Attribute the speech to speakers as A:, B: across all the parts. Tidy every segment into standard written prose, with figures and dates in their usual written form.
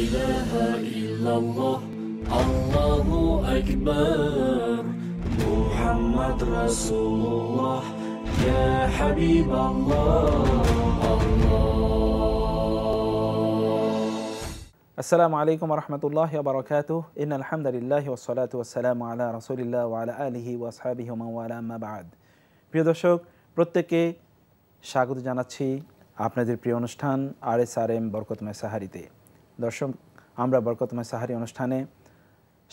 A: ইলাহা ইল্লাল্লাহ আল্লাহু আকবার মুহাম্মদ রাসূলুল্লাহ ইয়া হাবিবাল্লাহ
B: আসসালামু আলাইকুম ওয়া রাহমাতুল্লাহি ওয়া বারাকাতুহু ইন্নাল হামদালিল্লাহি ওয়াস সালাতু ওয়াস সালামু আলা রাসূলিল্লাহ ওয়া আলা আলিহি ওয়া আসহাবিহি ওয়া মান ওয়ালা আম্মা বা'দ। প্রিয় দর্শক, প্রত্যেককে স্বাগত জানাচ্ছি আপনাদের প্রিয় অনুষ্ঠান RSRM বরকতময় সাহারিতে। দর্শক, আমরা বরকতময় সাহারি অনুষ্ঠানে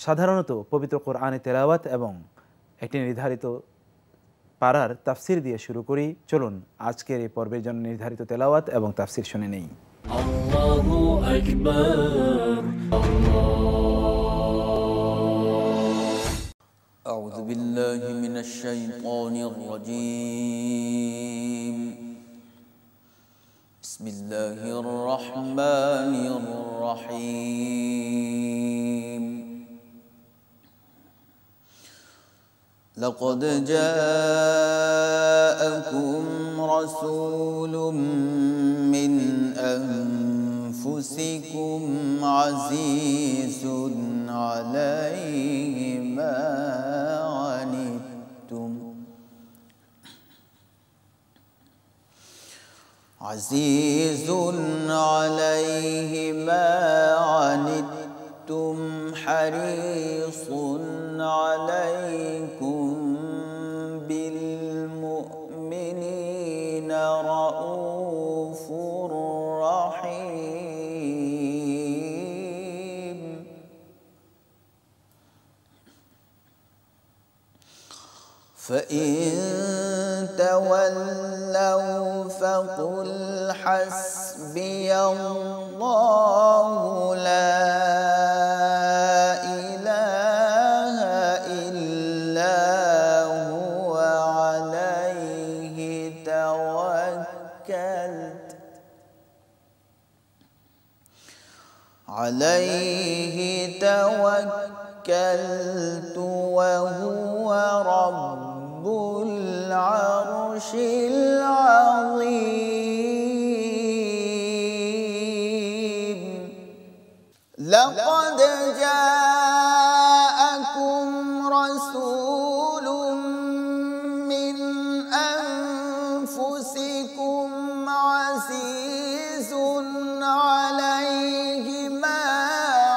B: সাধারণত পবিত্র কোরআনে তেলাওয়াত এবং একটি নির্ধারিত পারার তাফসির দিয়ে শুরু করি। চলুন আজকের এই পর্বের জন্য নির্ধারিত তেলাওয়াত এবং তাফসির শুনে নেই।
A: আল্লাহু আকবার
C: আউযু বিল্লাহি মিনাশ শাইতানির রাজীম বিসমিল্লাহির রহমানির রহিম লাকাদ জাআকুম রাসূলুম মিন আনফুসিকুম আজিজুন আলাইহি মা আনিতুম আজিজুন আলাইহি মা আনিতুম হারিসুন আলাইকুম বিল মুমিনিনা রাউফুর রাহিম فإن تولوا فقل حسبي الله لا إله إلا هو عليه توكلت وهو رب العرش العظيم لقد جاءكم رسول من أنفسكم عزيز عليه ما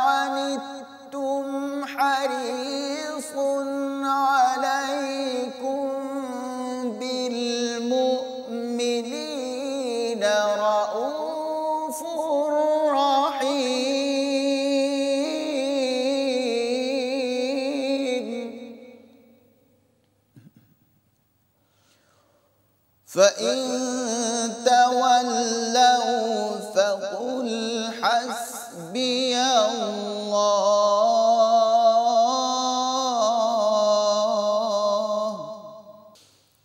C: عنتم حريص عليكم بالمؤمنين رؤوف رحيم فإن تولوا فقل حسبي الله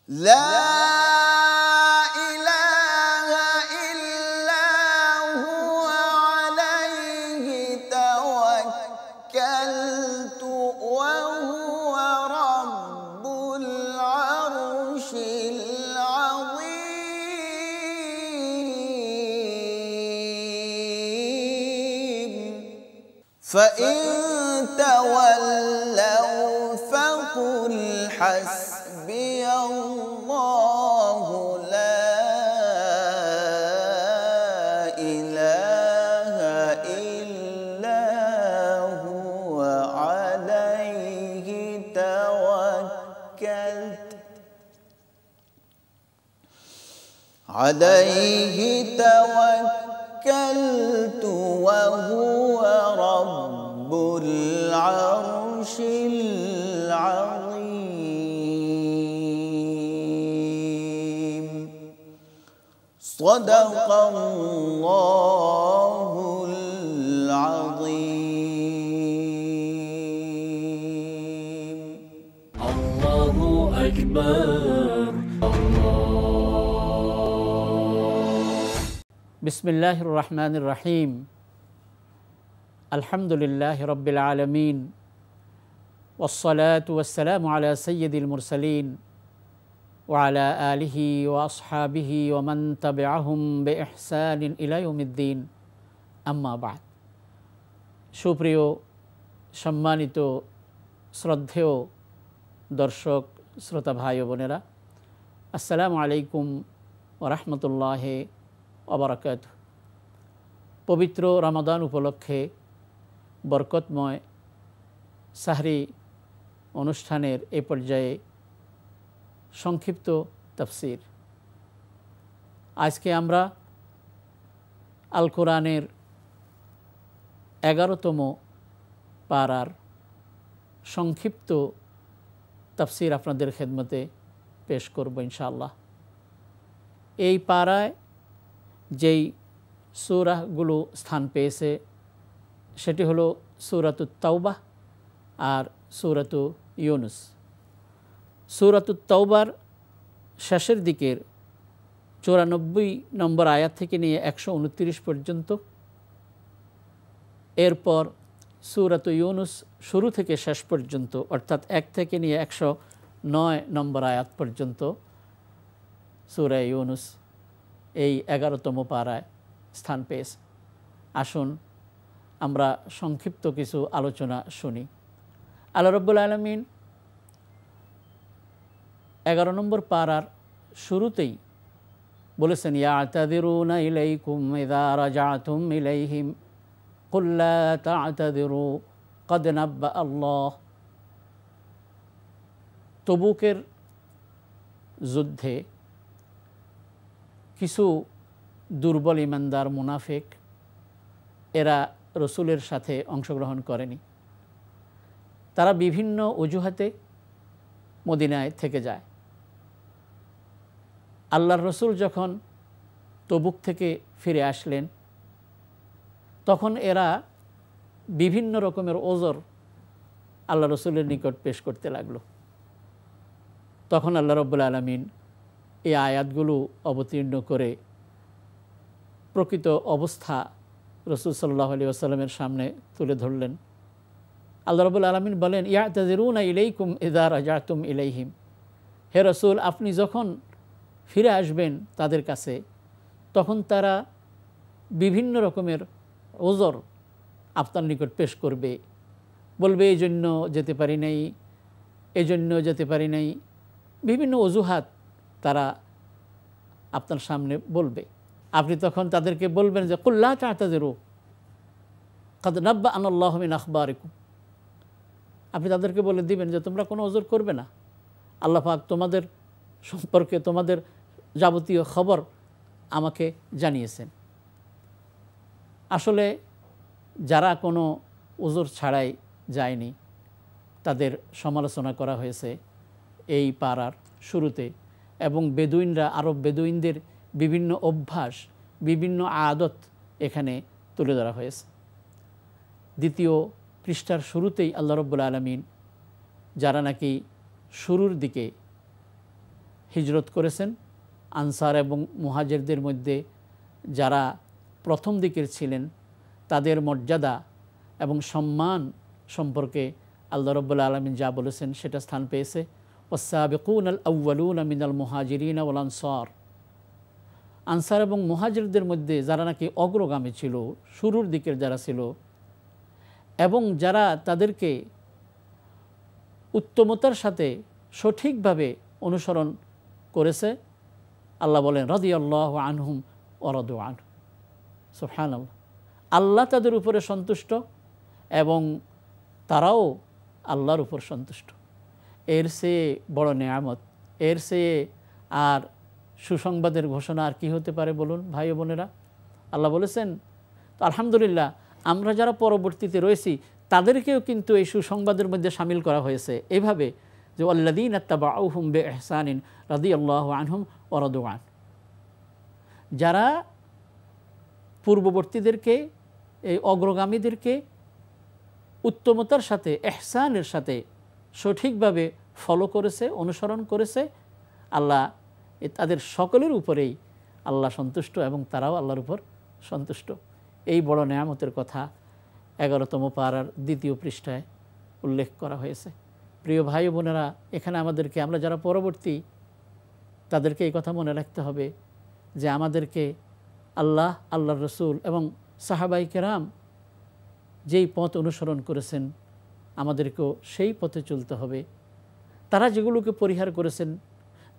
C: لا إله إلا هو عليه توكلت وهو رب العرش العظيم فإن تولوا فقل حسبي الله لا إله إلا هو عليه توكلت وهو رب العرش العظيم صدق الله العظيم
A: আল্লাহু আকবার
D: বিসমিল্লাহির রহমানির রহিম আলহামদুলিল্লাহি রাব্বিল আলামিন ওয়াসসালাতু ওয়াসসালামু আলা সাইয়্যিদিল মুরসালিন ওয়া আলা আলিহি ওয়া আসহাবিহি ওয়া মান তাবিআহুম বিইহসানিন ইলা ইয়াউমিদ্দিন, আম্মা বা'দ। সুপ্রিয় সম্মানিত শ্রদ্ধেয় দর্শক শ্রোতা ভাই ও বোনেরা, আসসালামু আলাইকুম ওয়া রাহমাতুল্লাহি ওয়া বারাকাতুহু। পবিত্র রমাদান উপলক্ষে বরকতময় সাহরি অনুষ্ঠানের এ পর্যায়ে সংক্ষিপ্ত তাফসির। আজকে আমরা আল কোরআনের 11তম পারার সংক্ষিপ্ত তাফসির আপনাদের খেদমতে পেশ করব ইনশাআল্লাহ। এই পারায় যেই সূরাগুলো স্থান পেয়েছে সেটি হলো সূরাতুত তাওবাহ আর সূরাতু ইউনুস। সূরাতুত তাওবার শেষের দিকের 94 নম্বর আয়াত থেকে নিয়ে 129 পর্যন্ত, এরপর সূরাতু ইউনুস শুরু থেকে শেষ পর্যন্ত অর্থাৎ 1 থেকে নিয়ে 109 নম্বর আয়াত পর্যন্ত সূরা ইউনুস এই 11তম পারায় স্থান পেয়েছে। আসুন আমরা সংক্ষিপ্ত কিছু আলোচনা শুনি। আল্লাহ রাব্বুল আলামিন 11 নম্বর পারার শুরুতেই বলেছেন, ইয়াতাযিরুনা ইলাইকুম ইযা রাজাতুম ইলাইহিম কুল লা তা'তাযিরু ক্বাদ নাব্বা আল্লাহ। তবুকের যুদ্ধে কিছু দুর্বল ইমানদার মুনাফিক এরা রসুলের সাথে অংশগ্রহণ করেনি। তারা বিভিন্ন অজুহাতে মদিনায় থেকে যায়। আল্লাহর রসুল যখন তবুক থেকে ফিরে আসলেন তখন এরা বিভিন্ন রকমের ওজর আল্লাহ রসুলের নিকট পেশ করতে লাগলো। তখন আল্লাহ রাব্বুল আলামিন এই আয়াতগুলো অবতীর্ণ করে প্রকৃত অবস্থা রসুল সাল্লাল্লাহু আলাইহি ওয়াসাল্লামের সামনে তুলে ধরলেন। আল্লাহ রাব্বুল আলামিন বলেন, ইয়াতাযিরুনা ইলাইকুম ইযা রাজাতুম ইলাইহিম। হে রসুল, আপনি যখন ফিরে আসবেন তাদের কাছে তখন তারা বিভিন্ন রকমের ওজর আপনার নিকট পেশ করবে, বলবে এই জন্য যেতে পারি নাই, এজন্য যেতে পারি নাই, বিভিন্ন অজুহাত তারা আপনার সামনে বলবে। আপনি তখন তাদেরকে বলবেন যে কুল লা তা'তাযিরু ক্বাদ নাব্বা আল্লাহু মিন আখবারিকুম। আপনি তাদেরকে বলে দিবেন যে তোমরা কোনো ওজর করবে না, আল্লাহ পাক তোমাদের সম্পর্কে তোমাদের যাবতীয় খবর আমাকে জানিয়েছেন। আসলে যারা কোনো ওজর ছাড়াই যায়নি তাদের সমালোচনা করা হয়েছে এই পারার শুরুতে, এবং বেদুইনরা, আরব বেদুইনদের বিভিন্ন অভ্যাস, বিভিন্ন আদত এখানে তুলে ধরা হয়েছে। দ্বিতীয় পৃষ্ঠার শুরুতেই আল্লাহ রাব্বুল আলামিন যারা নাকি শুরুর দিকে হিজরত করেছেন, আনসার এবং মুহাজিরদের মধ্যে যারা প্রথম দিকের ছিলেন, তাদের মর্যাদা এবং সম্মান সম্পর্কে আল্লাহ রাব্বুল আলামিন যা বলেছেন সেটা স্থান পেয়েছে। ওয়াস-সাবিকুনাল আউয়ালুনা মিনাল মুহাজিরিনা ওয়াল আনসার। আনসার এবং মুহাজিরদের মধ্যে যারা নাকি অগ্রগামী ছিল, শুরুর দিকের যারা ছিল এবং যারা তাদেরকে উত্তমতার সাথে সঠিকভাবে অনুসরণ করেছে, আল্লাহ বলেন রাদিয়াল্লাহু আনহুম ওয়া রাদু আনহু। সুবহানাল্লাহ। আল্লাহ তাদের উপরে সন্তুষ্ট এবং তারাও আল্লাহর উপর সন্তুষ্ট। এর চেয়ে বড় নেয়ামত, এর চেয়ে আর সুসংবাদের ঘোষণা আর কি হতে পারে বলুন ভাই ও বোনেরা? আল্লাহ বলেছেন, তো আলহামদুলিল্লাহ আমরা যারা পরবর্তীতে রয়েছি তাদেরকেও কিন্তু এই সুসংবাদের মধ্যে শামিল করা হয়েছে এভাবে যে আল্লাযীনা তাবাউহুম বিইহসানিন রাদিয়াল্লাহু আনহুম ওয়া রাদু আন। যারা পূর্ববর্তীদেরকে, এই অগ্রগামীদেরকে উত্তমতার সাথে, ইহসানের সাথে সঠিকভাবে ফলো করেছে, অনুসরণ করেছে, আল্লাহ তাদের সকলের উপরেই আল্লাহ সন্তুষ্ট এবং তারাও আল্লাহর উপর সন্তুষ্ট। এই বড় নেয়ামতের কথা 11তম পারার 2য় পৃষ্ঠায় উল্লেখ করা হয়েছে। প্রিয় ভাই বোনেরা, এখানে আমাদেরকে, আমরা যারা পরবর্তী তাদেরকে এই কথা মনে রাখতে হবে যে আমাদেরকে আল্লাহ, আল্লাহর রসুল এবং সাহাবায়ে কেরাম যেই পথ অনুসরণ করেছেন আমাদেরকেও সেই পথে চলতে হবে। তারা যেগুলোকে পরিহার করেছেন,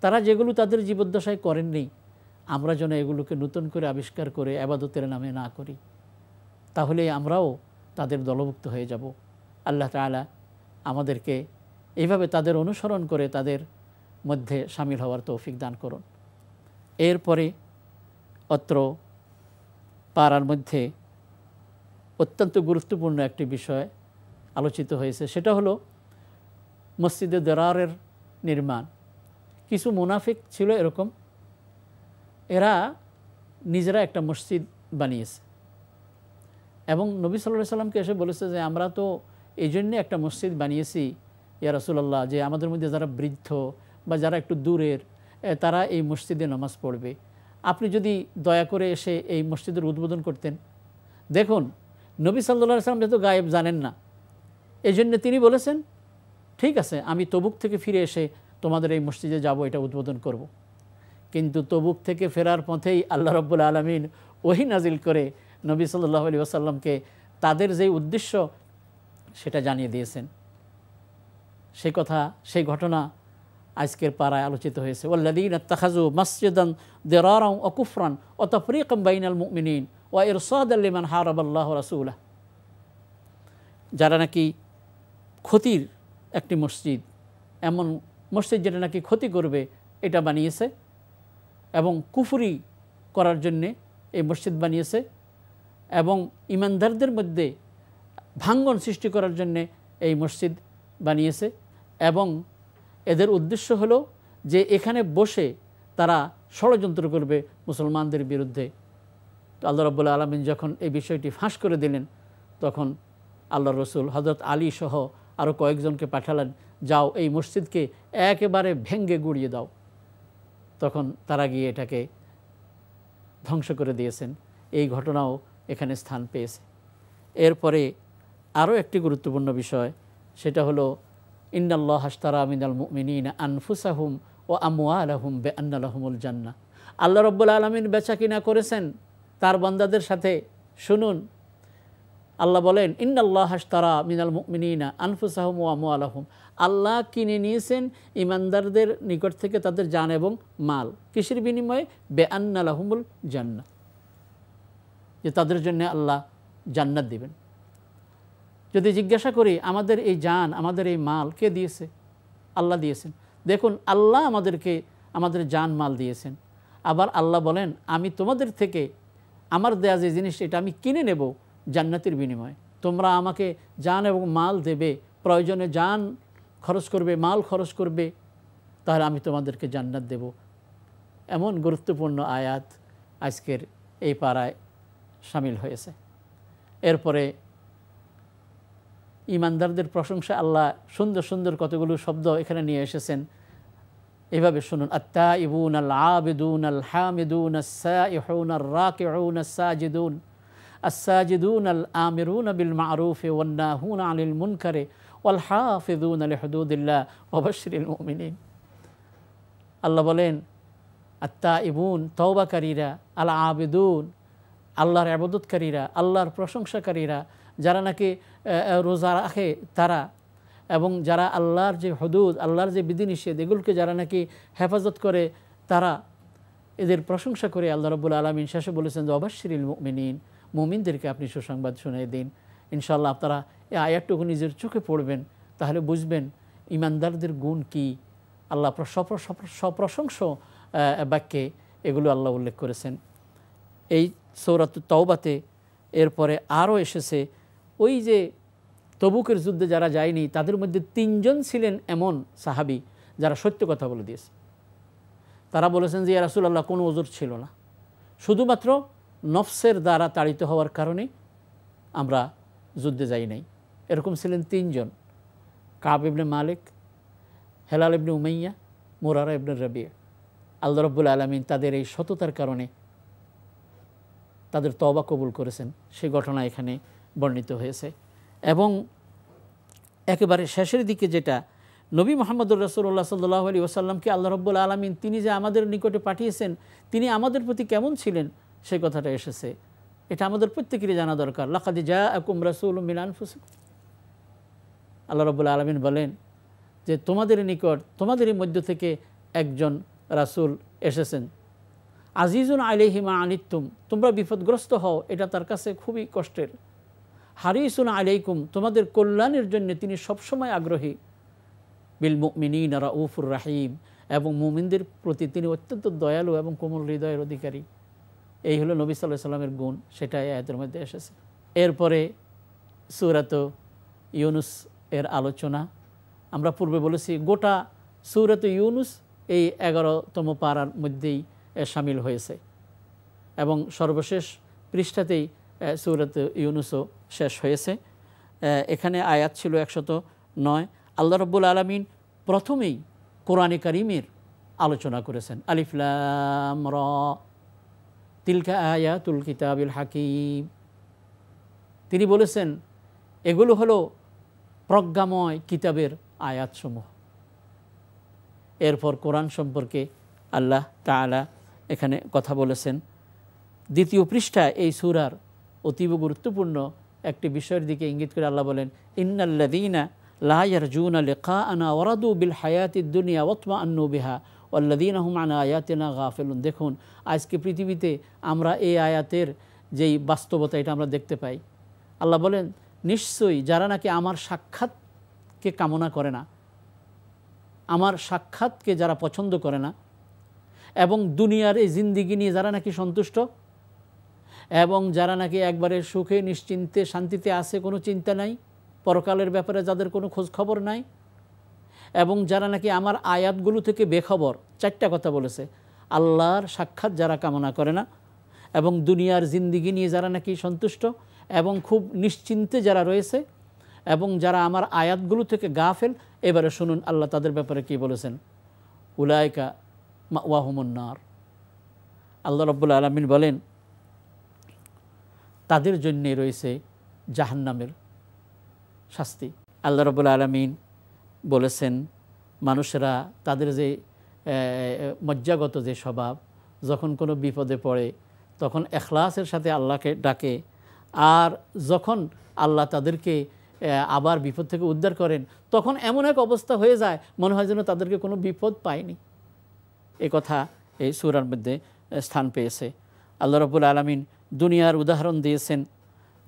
D: তারা যেগুলো তাদের জীবদ্দশায় করেননি, আমরা যেন এগুলোকে নতুন করে আবিষ্কার করে ইবাদতের নামে না করি, তাহলে আমরাও তাদের দলভুক্ত হয়ে যাব। আল্লাহ তাআলা আমাদেরকে এইভাবে তাদের অনুসরণ করে তাদের মধ্যে শামিল হওয়ার তৌফিক দান করুন। এরপরে অত্র পাড়ার মধ্যে অত্যন্ত গুরুত্বপূর্ণ একটি বিষয় আলোচিত হয়েছে, সেটা হলো মসজিদে দিরারের নির্মাণ। কিছু মুনাফিক ছিল এরকম, এরা নিজেরা একটা মসজিদ বানিয়েছে এবং নবী সাল্লাল্লাহু আলাইহি সাল্লামকে এসে বলেছে যে আমরা তো এই জন্যে একটা মসজিদ বানিয়েছি ইয়া রাসূলুল্লাহ, যে আমাদের মধ্যে যারা বৃদ্ধ বা যারা একটু দূরের তারা এই মসজিদে নামাজ পড়বে, আপনি যদি দয়া করে এসে এই মসজিদের উদ্বোধন করতেন। দেখুন, নবী সাল্লাল্লাহু আলাইহি সাল্লাম যেহেতু গায়েব জানেন না, এই জন্য তিনি বলেছেন ঠিক আছে আমি তবুক থেকে ফিরে এসে তোমাদের এই মসজিদে যাব, এটা উদ্বোধন করব। কিন্তু তবুক থেকে ফেরার পথেই আল্লাহ রাব্বুল আলামিন ওহী নাজিল করে নবী সাল্লাল্লাহু আলাইহি ওয়াসাল্লামকে তাদের যে উদ্দেশ্য সেটা জানিয়ে দিয়েছেন। সেই কথা, সেই ঘটনা আজকের পাড়ায় আলোচিত হয়েছে। ওয়াল্লাযীনা ইত্তাখাযু মাসজিদান দিরারান ওয়া কুফরান ওয়া তাফরীকান বাইনাল মুমিনিন ওয়া ইরসাদান লিমান হারাবাল্লাহ ওয়া রাসূলাহ। যারা নাকি ক্ষতির একটি মসজিদ, এমন মসজিদ যেটা নাকি ক্ষতি করবে, এটা বানিয়েছে এবং কুফরি করার জন্যে এই মসজিদ বানিয়েছে এবং ইমানদারদের মধ্যে ভাঙ্গন সৃষ্টি করার জন্যে এই মসজিদ বানিয়েছে এবং এদের উদ্দেশ্য হলো যে এখানে বসে তারা ষড়যন্ত্র করবে মুসলমানদের বিরুদ্ধে। তো আল্লাহ রাব্বুল আলামিন যখন এই বিষয়টি ফাঁস করে দিলেন, তখন আল্লাহর রসুল হযরত আলী সহ আরও কয়েকজনকে পাঠালেন, যাও এই মসজিদকে একেবারে ভেঙ্গে গুড়িয়ে দাও। তখন তারা গিয়ে এটাকে ধ্বংস করে দিয়েছেন। এই ঘটনাও এখানে স্থান পেয়েছে। এরপরে আরও একটি গুরুত্বপূর্ণ বিষয়, সেটা হলো ইন্নাল্লাহা আশতারা মিনাল মুমিনিনা আনফুসাহুম ওয়া আমওয়ালাহুম বিআন্না লাহুমুল জান্নাহ। আল্লাহ রাব্বুল আলামিন বেচাকিনা করেছেন তার বান্দাদের সাথে। শুনুন, আল্লাহ বলেন ইন্নাল্লাহা আশতারা মিনাল মুমিনিনা আনফুসাহুম ওয়া আমওয়ালাহুম, আল্লাহ কিনে নিয়েছেন ইমানদারদের নিকট থেকে তাদের জান এবং মাল। কিসের বিনিময়ে? বিআন্না লাহুমুল জান্নাহ, যে তাদের জন্য আল্লাহ জান্নাত দিবেন। যদি জিজ্ঞাসা করি আমাদের এই জান, আমাদের এই মাল কে দিয়েছে? আল্লাহ দিয়েছেন। দেখুন, আল্লাহ আমাদেরকে আমাদের জান মাল দিয়েছেন। আবার আল্লাহ বলেন আমি তোমাদের থেকে আমার দেয়া যে জিনিস এটা আমি কিনে নেব জান্নাতের বিনিময়ে। তোমরা আমাকে জান এবং মাল দেবে, প্রয়োজনে জান খরচ করবে, মাল খরচ করবে, তাহলে আমি তোমাদেরকে জান্নাত দেব। এমন গুরুত্বপূর্ণ আয়াত আজকের এই পাড়ায় শামিল হয়েছে। এরপরে ইমানদারদের প্রশংসা আল্লাহ সুন্দর সুন্দর কতগুলো শব্দ এখানে নিয়ে এসেছেন। এভাবে শুনুন, আত-তাইবুন আল-আবিদুন আল-হামিদুন আস-সাইহুন আর-রাকিউন আস-সাজিদুন আস-সাজিদুন আল-আমিরুন বিল মা'রুফি ওয়ান-নাহুন আনিল মুনকারি ওয়াল-হাফিযুন লিহুদুদিল্লাহ ওয়া বাশশিরিল মুমিনিন। আল্লাহ বলেন আত-তাইবুন তওবাকারীরা, আল-আবিদুন আল্লাহর ইবাদতকারীরা, আল্লাহর প্রশংসাকারীরা, যারা নাকি রোজা রাখে তারা, এবং যারা আল্লাহর যে হুদুদ, আল্লাহর যে বিধিনিষেধ এগুলোকে যারা নাকি হেফাজত করে, তারা এদের প্রশংসা করে আল্লাহ রাব্বুল আলামিন শেষে বলেছেন যে অবাশশিরিল মুমিনিন, মুমিনদেরকে আপনি সুসংবাদ শুনিয়ে দিন। ইনশাআল্লাহ আপনারা এই আয়াতটুকু নিজের চোখে পড়বেন, তাহলে বুঝবেন ইমানদারদের গুণ কি। আল্লাহ সপ্রশংস বাক্যে এগুলো আল্লাহ উল্লেখ করেছেন এই সূরাত তাওবাতে। এরপরে আরও এসেছে ওই যে তবুকের যুদ্ধে যারা যায়নি তাদের মধ্যে 3 জন ছিলেন এমন সাহাবী যারা সত্য কথা বলে দিয়েছে। তারা বলেছেন যে ইয়া রাসূলুল্লাহ কোনো ওজর ছিল না, শুধুমাত্র নফসের দ্বারা তাড়িত হওয়ার কারণে আমরা যুদ্ধে যাই নাই। এরকম ছিলেন 3 জন, কাব ইবনে মালিক, হেলাল ইবনে উমাইয়া, মুরারা ইবনে রাবিয়া। আল্লাহ রাব্বুল আলামিন তাদের এই সততার কারণে তাদের তওবা কবুল করেছেন, সেই ঘটনা এখানে বর্ণিত হয়েছে। এবং একেবারে শেষের দিকে যেটা নবী মুহাম্মদুর রাসূলুল্লাহ সাল্লাল্লাহু আলাইহি ওয়াসাল্লামকে আল্লাহ রাব্বুল আলামিন তিনি যে আমাদের নিকটে পাঠিয়েছেন তিনি আমাদের প্রতি কেমন ছিলেন সেই কথাটা এসেছে। এটা আমাদের প্রত্যেকেরই জানা দরকার। লাকাদ জাআকুম রাসূলুম মিন আনফুসিকুম, আল্লাহ রাব্বুল আলামিন বলেন যে তোমাদের নিকট তোমাদেরই মধ্য থেকে একজন রাসূল এসেছেন। আজিজুন আলাইহি মা আনিতুম, তোমরা বিপদগ্রস্ত হও এটা তার কাছে খুবই কষ্টের। হারিসুন আলাইকুম, তোমাদের কল্যাণের জন্য তিনি সবসময় আগ্রহী। বিল মুমিনিনা রাউফুর রাহিম, এবং মুমিনদের প্রতি তিনি অত্যন্ত দয়ালু এবং কোমল হৃদয়ের অধিকারী। এই হলো নবী সাল্লাল্লাহু আলাইহি সাল্লামের গুণ, সেটা এই আয়াতের মধ্যে এসেছে। এরপরে সূরাত ইউনুস এর আলোচনা। আমরা পূর্বে বলেছি গোটা সূরাত ইউনুস এই 11তম পারার মধ্যেই শামিল হয়েছে এবং সর্বশেষ পৃষ্ঠাতেই সূরাত ইউনুসও শেষ হয়েছে। এখানে আয়াত ছিল 109। আল্লাহ রাব্বুল আলামিন প্রথমেই কোরআনে কারীমের আলোচনা করেছেন। আলিফ লাম রা তিলকা আয়াতুল কিতাবিল হাকিম। তিনি বলেছেন এগুলো হলো প্রজ্ঞাময় কিতাবের আয়াতসমূহ। এরপর কোরআন সম্পর্কে আল্লাহ তাআলা এখানে কথা বলেছেন। দ্বিতীয় পৃষ্ঠায় এই সূরার অতীব গুরুত্বপূর্ণ একটি বিষয়ের দিকে ইঙ্গিত করে আল্লাহ বলেন, ইন্নাল্লাযীনা লা ইয়ারজুনা লিকাআনা ওয়ারাদু বিল হায়াতিদ দুনিয়া ওয়াতমাআন্নু বিহা ওয়াল্লাযীনা হুম আন আয়াতিনা গাফিলুন। দেখুন আজকে পৃথিবীতে আমরা এই আয়াতের যেই বাস্তবতা এটা আমরা দেখতে পাই। আল্লাহ বলেন নিশ্চয়ই যারা নাকি আমার সাক্ষাৎকে কামনা করে না, আমার সাক্ষাৎকে যারা পছন্দ করে না, এবং দুনিয়ার এই জিন্দিগি নিয়ে যারা নাকি সন্তুষ্ট, এবং যারা নাকি একবারে সুখে নিশ্চিন্তে শান্তিতে আছে, কোনো চিন্তা নাই, পরকালের ব্যাপারে যাদের কোনো খোঁজ খবর নাই, এবং যারা নাকি আমার আয়াতগুলো থেকে বেখবর। 4টা কথা বলেছে। আল্লাহর সাক্ষাৎ যারা কামনা করে না, এবং দুনিয়ার জিন্দিগি নিয়ে যারা নাকি সন্তুষ্ট এবং খুব নিশ্চিন্তে যারা রয়েছে, এবং যারা আমার আয়াতগুলো থেকে গাফেল। এবারে শুনুন আল্লাহ তাদের ব্যাপারে কি বলেছেন। উলাইকা মাওয়াহুমুন নার। আল্লাহ রাব্বুল আলামিন বলেন তাদের জন্যে রয়েছে জাহান্নামের শাস্তি। আল্লাহ রাব্বুল আলামিন বলেছেন মানুষেরা তাদের যে মজ্জাগত যে স্বভাব, যখন কোনো বিপদে পড়ে তখন ইখলাসের সাথে আল্লাহকে ডাকে, আর যখন আল্লাহ তাদেরকে আবার বিপদ থেকে উদ্ধার করেন তখন এমন এক অবস্থা হয়ে যায় মনে হয় যেন তাদেরকে কোনো বিপদ পায়নি। এই কথা এই সূরার মধ্যে স্থান পেয়েছে। আল্লাহ রাব্বুল আলামিন দুনিয়ার উদাহরণ দিয়েছেন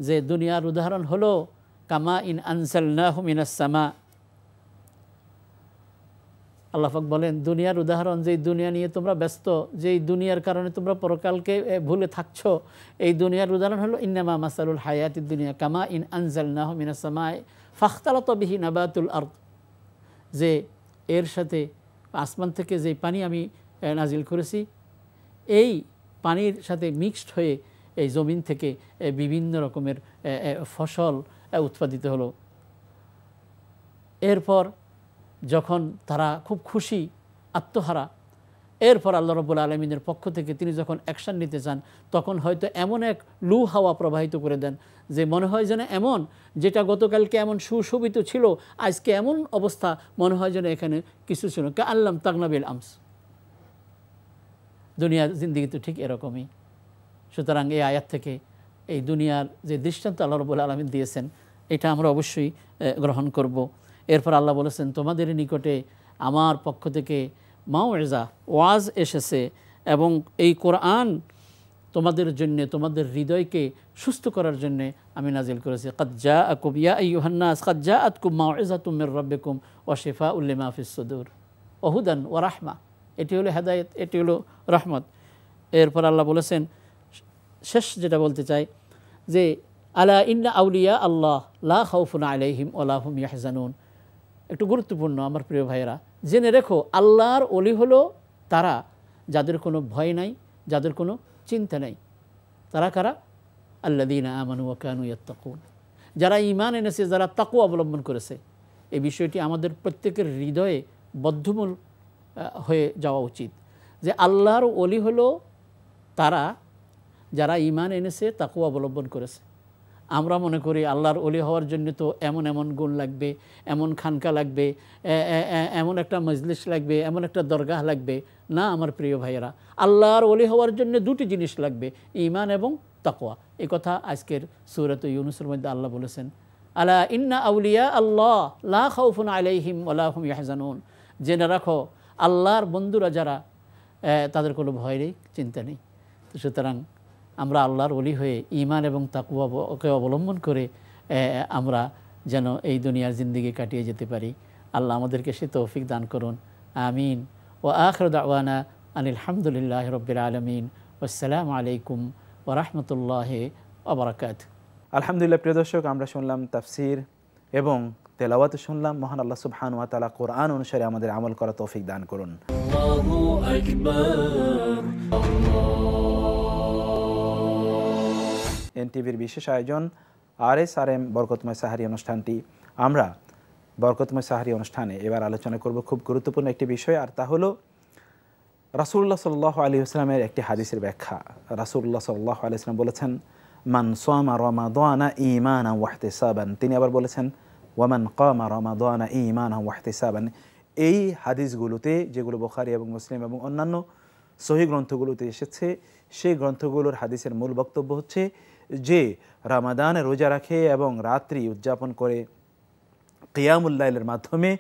D: যে দুনিয়ার উদাহরণ হলো কামা ইন আনজালনাহু মিনাস সামা। আল্লাহ পাক বলেন দুনিয়ার উদাহরণ, যেই দুনিয়া নিয়ে তোমরা ব্যস্ত, যেই দুনিয়ার কারণে তোমরা পরকালকে ভুলে থাকছো, এই দুনিয়ার উদাহরণ হলো ইন্নামা মাসালুল হায়াতিদ দুনিয়া কামা ইন আনজালনাহু মিনাস সামাই ফাখতালাতা বিহি নাবাতুল আরদ। যে এর সাথে আসমান থেকে যে পানি আমি নাজিল করেছি, এই পানির সাথে মিক্সড হয়ে এই জমিন থেকে বিভিন্ন রকমের ফসল উৎপাদিত হলো। এরপর যখন তারা খুব খুশি, আত্মহারা, এরপর আল্লাহ রাব্বুল আলামিনের পক্ষ থেকে তিনি যখন অ্যাকশান নিতে চান তখন হয়তো এমন এক লু হাওয়া প্রবাহিত করে দেন যে মনে হয় যেন এমন, যেটা গতকালকে এমন সুশোভিত ছিল আজকে এমন অবস্থা মনে হয় যেন এখানে কিছু ছিল। কা আল্লাম তাগনাবিল আমস। দুনিয়ার জিন্দিগি তো ঠিক এরকমই। সুতরাং এই আয়াত থেকে এই দুনিয়ার যে দৃষ্টান্ত আল্লাহ রাব্বুল আলামিন দিয়েছেন এটা আমরা অবশ্যই গ্রহণ করব। এরপর আল্লাহ বলেছেন তোমাদের নিকটে আমার পক্ষ থেকে মাউইজা ওয়াজ এসেছে, এবং এই কোরআন তোমাদের জন্য, তোমাদের হৃদয়কে সুস্থ করার জন্য আমি নাজিল করেছি। কাদ জাআকুম ইয়া আইয়ুহান নাস কাদ জাআতকুম মাউইজাতুম মির রাব্বিকুম ওয়া শিফাউল লিমা ফিস সুদূর ওয়া হুদান ওয়া রাহমা। এটি হলো হেদায়েত, এটি হলো রহমত। এরপর আল্লাহ বলেছেন, শেষ যেটা বলতে চাই যে আলা ইন্না আউলিয়া আল্লাহ লা খাউফুন আলাইহিম ওয়া লা হুম ইয়াহজানুন। একটু গুরুত্বপূর্ণ আমার প্রিয় ভাইয়েরা, জেনে রেখো আল্লাহর ওলি হলো তারা যাদের কোনো ভয় নাই, যাদের কোনো চিন্তা নেই। তারা কারা? আল্লাযীনা আমানু ওয়া কানু ইয়াত্তাকুন। যারা ঈমান এনেছে, যারা তাকওয়া অবলম্বন করেছে। এই বিষয়টি আমাদের প্রত্যেকের হৃদয়ে বদ্ধমূল হয়ে যাওয়া উচিত যে আল্লাহর ওলি হলো তারা যারা ঈমান এনেছে, তাকওয়া অবলম্বন করেছে। আমরা মনে করি আল্লাহর ওলি হওয়ার জন্য তো এমন এমন গুণ লাগবে, এমন খানকা লাগবে, এমন একটা মজলিস লাগবে, এমন একটা দরগাহ লাগবে। না আমার প্রিয় ভাইয়েরা, আল্লাহর ওলি হওয়ার জন্য দুটি জিনিস লাগবে, ঈমান এবং তাকওয়া। এই কথা আজকের সূরাতুল ইউনূসের মধ্যে আল্লাহ বলেছেন, আলা ইন্না আউলিয়া আল্লাহ লা খাউফুন আলাইহিম ওয়ালা হুম ইয়াহজানুন, জেনে রাখো আল্লাহর বন্ধুরা যারা তাদের কোনো ভয় নেই, চিন্তা নেই। তো সুতরাং আমরা আল্লাহর ওলি হয়ে ঈমান এবং তাকওয়াকে অবলম্বন করে আমরা যেন এই দুনিয়ার জিন্দেগি কাটিয়ে যেতে পারি। আল্লাহ আমাদেরকে সে তৌফিক দান করুন, আমিন। ওয়া আখিরু দাওয়ানা আনিল হামদুলিল্লাহি রাব্বিল আলামিন, ওয়াসসালামু আলাইকুম ওয়া রাহমাতুল্লাহি ওয়া বারাকাতুহু।
B: আলহামদুলিল্লাহ, প্রিয় দর্শক, আমরা শুনলাম তাফসির এবং তেলাওয়াত শুনলাম। মহান আল্লাহ সুবহানাহু ওয়া তাআলা কোরআন অনুসারে আমাদের আমল করা তৌফিক দান করুন।
A: আল্লাহু আকবার।
B: এনটিভির বিশেষ আয়োজন RSRM বরকতময় সাহারি অনুষ্ঠানটি। আমরা বরকতময় সাহারি অনুষ্ঠানে এবার আলোচনা করব খুব গুরুত্বপূর্ণ একটি বিষয়, আর তা হলো রাসূলুল্লাহ সাল্লাল্লাহু আলাইহি ওয়াসাল্লামের একটি হাদিসের ব্যাখ্যা। রাসূলুল্লাহ সাল্লাল্লাহু আলাইহি ওয়াসাল্লাম বলেছেন, মান সামা রমাদানা ঈমানান ওয়া ইহতিসাবান। তিনি আবার বলেছেন, ওয়ামান কামা রমাদানা ঈমানান ওয়া ইহতিসাবান। এই হাদিসগুলোতে, যেগুলো বুখারী এবং মুসলিম এবং অন্যান্য সহিহ গ্রন্থগুলোতে এসেছে, সেই গ্রন্থগুলোর হাদিসের মূল বক্তব্য হচ্ছে যে রমাদানে রোজা রাখে এবং রাত্রি উদযাপন করে কিয়ামুল লাইলের মাধ্যমে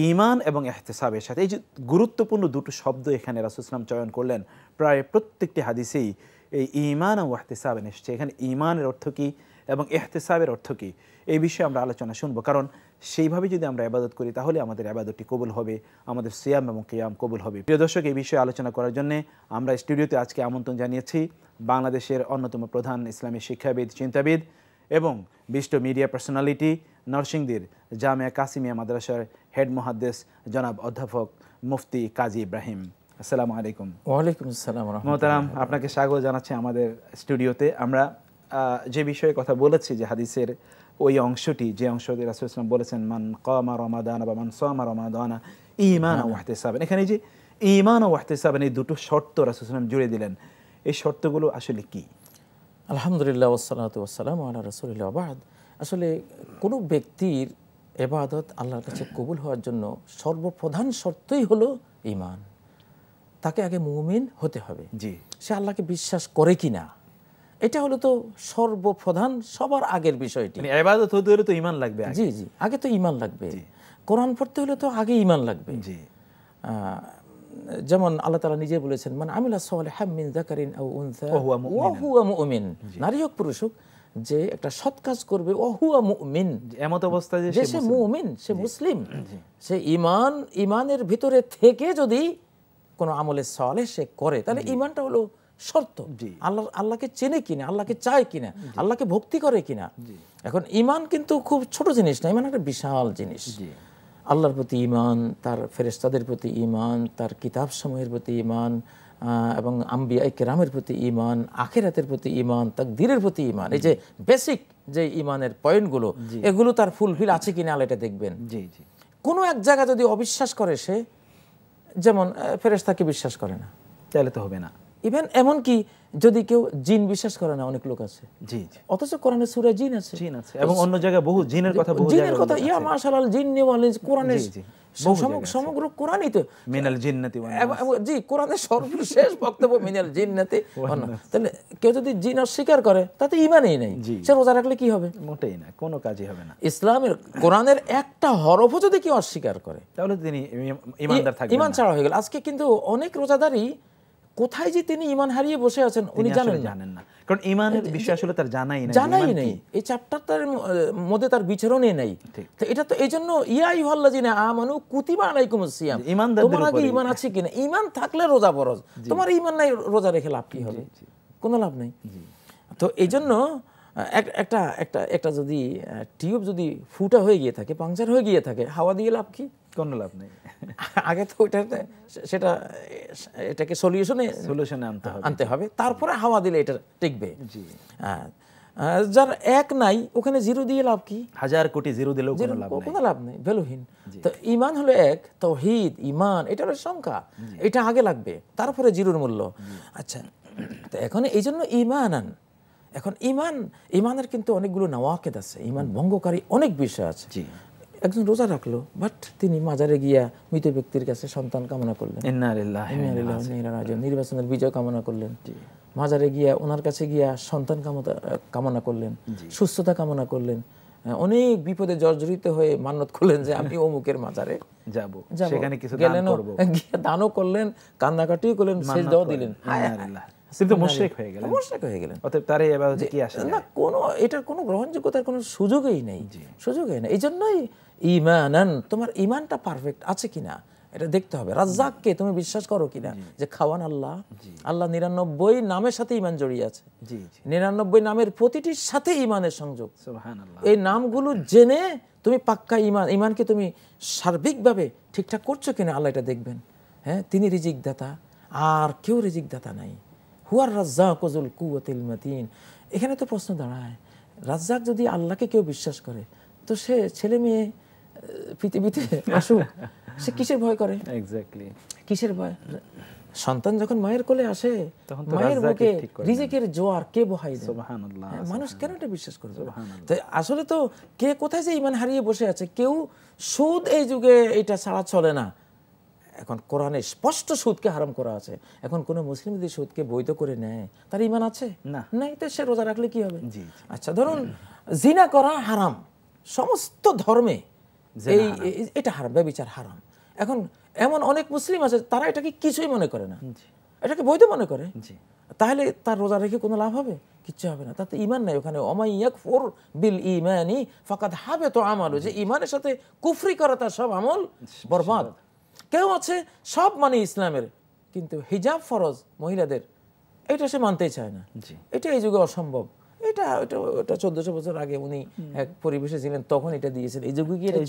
B: ঈমান এবং ইহতিসাবের সাথে, এই যে গুরুত্বপূর্ণ দুটো শব্দ এখানে রাসূল সাল্লাল্লাহু আলাইহি ওয়াসাল্লাম চয়ন করলেন, প্রায় প্রত্যেকটি হাদিসেই এই ঈমান ও ইহতিসাবেন এসেছে। এখানে ঈমানের অর্থ কী এবং ইহতিসাবের অর্থ কী, এই বিষয়ে আমরা আলোচনা শুনব। কারণ সেইভাবে যদি আমরা ইবাদত করি তাহলে আমাদের ইবাদতটি কবুল হবে, আমাদের সিয়াম এবং কিয়াম কবুল হবে। প্রিয় দর্শক, এই বিষয়ে আলোচনা করার জন্য আমরা স্টুডিওতে আজকে আমন্ত্রণ জানিয়েছি বাংলাদেশের অন্যতম প্রধান ইসলামী শিক্ষাবিদ, চিন্তাবিদ এবং বিশিষ্ট মিডিয়া পার্সোনালিটি, নরসিংদীর জামিয়া কাসিমিয়া মাদ্রাসার হেড মুহাদ্দিস জনাব অধ্যাপক মুফতি কাজী ইব্রাহিম। আসসালামু আলাইকুম।
E: ওয়ালাইকুম আসসালাম ওয়া রাহমাতুল্লাহ।
B: মোহতারাম, আপনাকে স্বাগত জানাচ্ছি আমাদের স্টুডিওতে। আমরা যে বিষয়ে কথা বলেছি, যে হাদিসের ওই অংশটি, যে অংশটি রাসূল সাল্লাল্লাহু আলাইহি ওয়াসাল্লাম বলেছেন, মান কামা রমাদানা বা মান সামা রমাদানা ঈমানান ওয়া ইহতিসাবান। এখানে যে ঈমান ও ইহতিসাবান, এই দুটো শর্ত রাসূল সাল্লাল্লাহু আলাইহি ওয়াসাল্লাম জুড়ে দিলেন, এই শর্তগুলো আসলে কি?
E: আলহামদুলিল্লাহ ওয়াসসালাতু ওয়াসসালামু আলা রাসূলিল্লাহ ওয়া বা'দ। আসলে কোনো ব্যক্তির ইবাদত আল্লাহর কাছে কবুল হওয়ার জন্য সর্বপ্রধান শর্তই হলো ঈমান। তাকে আগে মুমিন হতে হবে,
B: জি,
E: সে আল্লাহকে বিশ্বাস করে কিনা, এটা হলো তো সর্বপ্রধান, সবার আগের বিষয়টি।
B: মানে ইবাদত হতে হলে তো ঈমান লাগবে আগে।
E: জি জি, আগে তো ঈমান লাগবে। কোরআন পড়তে হলে তো আগে ঈমান লাগবে।
B: জি,
E: যেমন আল্লাহ তাআলা নিজে বলেছেন, মান আমিলা সালিহাম মিন যাকারিন আও উনসা ওয়া হুয়া মুমিন, নারী হোক পুরুষ হোক, যে একটা সৎ কাজ করবে ওয়া হুয়া মুমিন,
B: এমত অবস্থায় যে
E: সে মুমিন, সে মুসলিম, সে ঈমানের ভিতরে থেকে যদি কোনো আমলে সালেহ সে করে, তাহলে ঈমানটা হলো শর্ত। আল্লাহকে চেনে কিনা, আল্লাহকে চায় কিনা, আল্লাহকে ভক্তি করে কিনা। এখন ঈমান কিন্তু খুব ছোট জিনিস না, ঈমান একটা বিশাল জিনিস। আল্লাহর প্রতি ঈমান, তার ফেরেশতাদের প্রতি ঈমান, তার কিতাবসমূহের প্রতি ঈমান, এবং আম্বিয়া কেরামের প্রতি ঈমান, আখিরাতের প্রতি ঈমান, তাকদীরের প্রতি ঈমান, এই যে বেসিক যে ঈমানের পয়েন্টগুলো, এগুলো তার ফুলফিল আছে কিনা আল্লাহ এটা দেখবেন।
B: জি জি,
E: কোনো এক জায়গা যদি অবিশ্বাস করে সে, যেমন ফেরেশতাকে বিশ্বাস করে না,
B: তাহলে তো হবে না।
E: ইভেন এমনকি যদি কেউ জিন বিশ্বাস করে না, অনেক লোক আছে,
B: জি জি,
E: অথচ কোরআনে সূরা জিন আছে,
B: জিন আছে, এবং অন্য জায়গায় বহু জিনের কথা, বহু
E: জিনের কথা, ইয়া মাশাআল্লাহ জিন্নি ওয়াল ইনস, কোরআনে সমগ্র কোরআনই তো
B: মিনাল জিন্নাতি ওয়ান নাস।
E: জি, কোরআনের সর্বশেষ বক্তব্য মিনাল জিন্নাতি ওয়ান নাস। তাহলে কেউ যদি জিন অস্বীকার করে তাতে ঈমানই নেই, সে রোজা রাখলে কি হবে?
B: মোটেই না, কোনো কাজই হবে না।
E: ইসলামের কোরআনের একটা হরফও যদি কেউ অস্বীকার করে
B: তাহলে তিনি ঈমানদার থাকবেন না,
E: ঈমান ছাড়া হয়ে গেল। আজকে কিন্তু অনেক রোজাদারই কোথায় যে তিনি ঈমান হারিয়ে বসে আছেন উনি জানেন না, কারণ ঈমানের বিষয় আসলে তার জানাই নেই, এই চ্যাপ্টারটার মধ্যে তার বিচরণই নেই। তো এটা তো এইজন্য ইয়া আইয়ুহাল্লাযিনা আমানু কুতিবা আলাইকুমুস সিয়াম, তোমার আগে ঈমান আছে কিনা, ঈমান থাকলে রোজা ফরজ, তোমার ঈমান নাই, রোজা রেখে লাভ কি হবে? কোনো লাভ নেই। তো এইজন্য একটা যদি টিউব যদি ফুটা হয়ে গিয়ে থাকে, পাংচার হয়ে গিয়ে থাকে, হাওয়া দিয়ে লাভ কি?
B: কোনো লাভ নেই।
E: আগে তো এটাকে সলিউশনে আনতে হবে, তারপরে হাওয়া দিলে এটা টিকবে। যার এক নাই ওখানে জিরো দিয়ে লাভ কি?
B: হাজার কোটি জিরো দিলেও
E: কোনো লাভ নেই, ভ্যালুহীন। তো ঈমান হলো এক, তাওহীদ ঈমান, এটার সংখ্যা, এটা আগে লাগবে, তারপরে জিরোর মূল্য। আচ্ছা, তো এখন এই জন্য ঈমানান, এখন ঈমানের কিন্তু অনেকগুলো নওয়াকিদ আছে, ঈমান ভঙ্গকারী অনেক বিষয় আছে। একজন রোজা রাখলো, বাট তিনি মাজারে গিয়া মৃত ব্যক্তির কাছে সন্তান কামনা করলেন, নির্বাচনের বিজয় কামনা করলেন, মাজারে গিয়া ওনার কাছে গিয়া সন্তান কামনা করলেন, সুস্থতা কামনা করলেন, অনেক বিপদে জর্জরিত হয়ে মান্নত করলেন যে আমি অমুকের মাজারে
B: যাব, সেখানে কিছু দান
E: গেলেন,
B: করব,
E: গিয়ে দানও করলেন, কান্নাকাটিও করলেন, সিজদাও দিলেন,
B: কিন্তু মুশরিক হয়ে গেলেন,
E: মুশরিক হয়ে গেলেন।
B: অতএব তার এই ইবাদতে কি আসে
E: না, কোনো এটার কোনো গ্রহণযোগ্যতার কোনো সুযোগই নেই, সুযোগই নেই। এই জন্যই ঈমানান, তোমার ঈমানটা পারফেক্ট আছে কিনা এটা দেখতে হবে। রাজ্জাককে তুমি বিশ্বাস করো কিনা যে খাওয়ান আল্লাহ, আল্লাহ 99 নামের সাথে ঈমান জড়িয়ে আছে, 99 নামের প্রতিটির সাথে ঈমানের সংযোগ। সুবহানাল্লাহ। এই নামগুলো জেনে তুমি পাক্কা ঈমানকে তুমি সার্বিকভাবে ঠিকঠাক করছো কিনা আল্লাহ এটা দেখবেন। হ্যাঁ, তিনি রিজিক দাতা, আর কেউ রিজিক দাতা নাই। হুয়ার রাজ্জাকু যুল কুওয়াতিল মাতিন। এখানে তো প্রশ্ন দাঁড়ায়, রাজ্জাক যদি আল্লাহকে কেউ বিশ্বাস করে, তো সে ছেলে মেয়ে পৃথিবীতে আসুক, সে কিসের ভয় করে? এক্স্যাক্টলি, কিসের ভয়? সন্তান যখন মায়ের কোলে আসে, মায়ের বুকে রিজিকের জোয়ার কে বহাই দেয়? সুবহানাল্লাহ। মানুষ কেন এটা বিশ্বাস করবে? তো আসলে তো কে কোথায় যে ঈমান হারিয়ে বসে আছে। কেউ সুদ এই যুগে এটা ছাড়া চলে না। এখন কোরআনে স্পষ্ট সুদকে হারাম করা আছে। এখন কোন মুসলিম যদি সুদকে বৈধ করে নেয়, তার ঈমান আছে? না, নাই। তো সে রোজা রাখলে কি হবে? আচ্ছা, ধরুন জিনা করা হারাম, সমস্ত ধর্মে এটা হারাম, ব্যভিচার হারাম। এখন এমন অনেক মুসলিম আছে তারা এটাকে কিছুই মনে করে না, এটাকে বৈধ মনে করে। তাহলে তার রোজা রেখে কোনো লাভ হবে? কিচ্ছু হবে না, তাতে ঈমান নাই। ওখানে ওমাই ইয়াকফুর বিল ঈমানি ফাকাদ হাবিতা আমালু, যে ঈমানের সাথে কুফরি করা তার সব আমল বরবাদ। কেউ আছে সব মানে ইসলামের, কিন্তু হিজাব ফরজ মহিলাদের, এটা সে মানতেই চায় না। এটা এই যুগে অসম্ভব। এটা 1400 বছর আগে উনি এক পরিবেশে ছিলেন, তখন এটা দিয়েছেন। এই যুগে কি এটা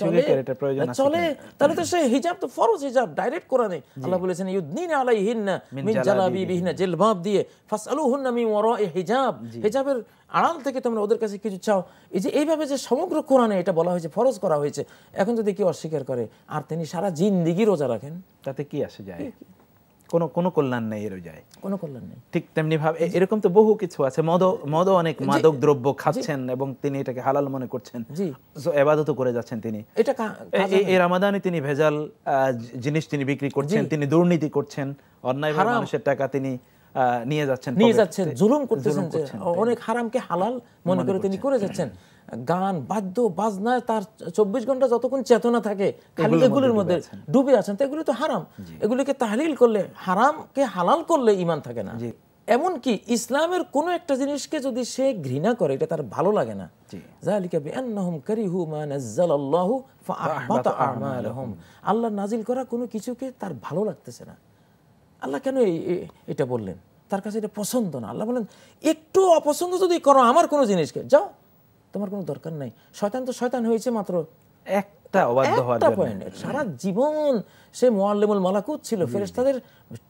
E: চলে? তাহলে তো সে হিজাব তো ফরজ, হিজাব ডাইরেক্ট কোরআনে আল্লাহ বলেছেন ইউদনিনা আলাইহিন্না মিন জালাবিবিহিন্না, জিলবাব দিয়ে, ফাসআলুহুন্না মিন ওয়ারাই হিজাব, হিজাবের আড়াল থেকে তোমরা ওদের কাছে কিছু চাও। এই যে এইভাবে যে সমগ্র কোরআনে এটা বলা হয়েছে, ফরজ করা হয়েছে। এখন যদি কেউ অস্বীকার করে আর তিনি সারা জিন্দেগি রোজা রাখেন, তাতে কি আসে যায়? কোনো কল্যাণ নেই, এর যায় কোনো কল্যাণ নেই। ঠিক তেমনি ভাবে এরকম তো বহু কিছু আছে। মদ অনেক মাদক দ্রব্য খাচ্ছেন এবং তিনি এটাকে হালাল মনে করছেন, ইবাদতও করে যাচ্ছেন। তিনি এটা এই রমাদানে তিনি ভেজাল জিনিস তিনি বিক্রি করছেন, তিনি দুর্নীতি করছেন, অন্যায়ভাবে মানুষের টাকা তিনি নিয়ে যাচ্ছেন, জুলুম করতেছেন, অনেক হারামকে হালাল মনে করে তিনি করে যাচ্ছেন। গান, বাদ্য, বাজনায় তার 24 ঘন্টা যতক্ষণ চেতনা থাকে খালি এগুলোর মধ্যে ডুবে আছেন। তো এগুলো তো হারাম। এগুলিকে তাহলিল করলে, হারামকে হালাল করলে ঈমান থাকে না। এমনকি ইসলামের কোন একটা জিনিসকে যদি সে ঘৃণা করে, এটা তার ভালো লাগে না। যালিকা বিআন্নাহুম কারিহু মা নাযালাল্লাহু ফাআহবাতা আমালুহুম। আল্লাহ নাজিল করা কোনো কিছুকে তার ভালো লাগতেছে না। আল্লাহ কেন এটা বললেন? তার কাছে এটা পছন্দ না। আল্লাহ বলেন, একটু অপছন্দ যদি করো আমার কোনো জিনিসকে, যাও, তোমার কোনো দরকার নাই। শয়তান তো শয়তান হয়েছে মাত্র একটা অবাধ্য হওয়ার জন্য। সারা জীবন সে মুআল্লিমুল মালাকুত ছিল, ফেরেশতাদের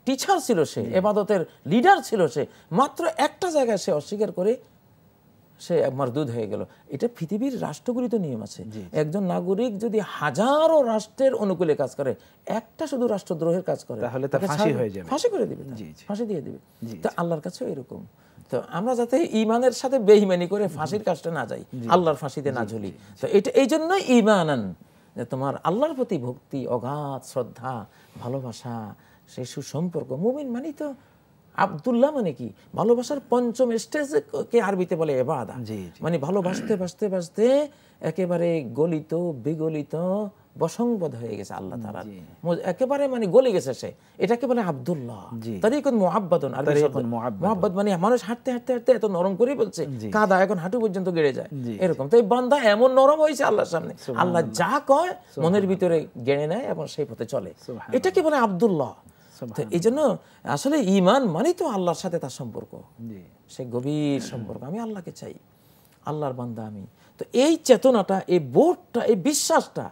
E: টিচার ছিল, সে ইবাদতের লিডার ছিল। সে মাত্র একটা জায়গায় সে অস্বীকার করে সে মারদুদ হয়ে গেল। এটা পৃথিবীর রাষ্ট্রগুলিতে নিয়ম আছে। একজন নাগরিক যদি হাজারো রাষ্ট্রের অনুকূলে কাজ করে, একটা শুধু রাষ্ট্রদ্রোহের কাজ করে, তাহলে তার ফাঁসি হয়ে যাবে, ফাঁসি করে দিবে, ফাঁসি দিয়ে দিবে। তো আল্লাহর কাছেও এরকম। তো আমরা যাতে ঈমানের সাথে বেঈমানি করে ফাঁসির কাজটা না যাই, আল্লাহর ফাঁসিতে না ঝুলি। তো এটা এই জন্যই ঈমানান, যে তোমার আল্লাহর প্রতি ভক্তি, অগাধ শ্রদ্ধা, ভালোবাসা, সেই সুসম্পর্ক। মুমিন মানে তো আব্দুল্লাহ মানে কি? ভালোবাসার পঞ্চম স্টেজকে আরবিতে বলে ইবাদা। মানে ভালোবাসতে বাসতে বাসতে একেবারে গলিত বিগলিত বসংবদ হয়ে গেছে আল্লাহ তাআলা, একেবারে মানে গলে গেছে সে। এটাকে বলে আব্দুল্লাহ। তারিকুন মুআব্বাদুন, আরবি শব্দ মুআব্বাদ মানে মানুষ হাঁটতে হাঁটতে হাঁটতে এত নরম করে বলছে, কাদা এখন হাঁটু পর্যন্ত গেড়ে যায়, এরকম। তো এই বান্দা এমন নরম হয়েছে আল্লাহর সামনে, আল্লাহ যা কয় মনের ভিতরে গেড়ে নেয় এবং সেই পথে চলে। এটাকে বলে আব্দুল্লাহ। এই জন্য আসলে ঈমান মানে তো আল্লাহর সাথে তার সম্পর্ক, সে গভীর সম্পর্ক। আমি আল্লাহকে চাই, আল্লাহর বান্দা আমি। তো এই চেতনাটা, এই বোধটা, এই বিশ্বাসটা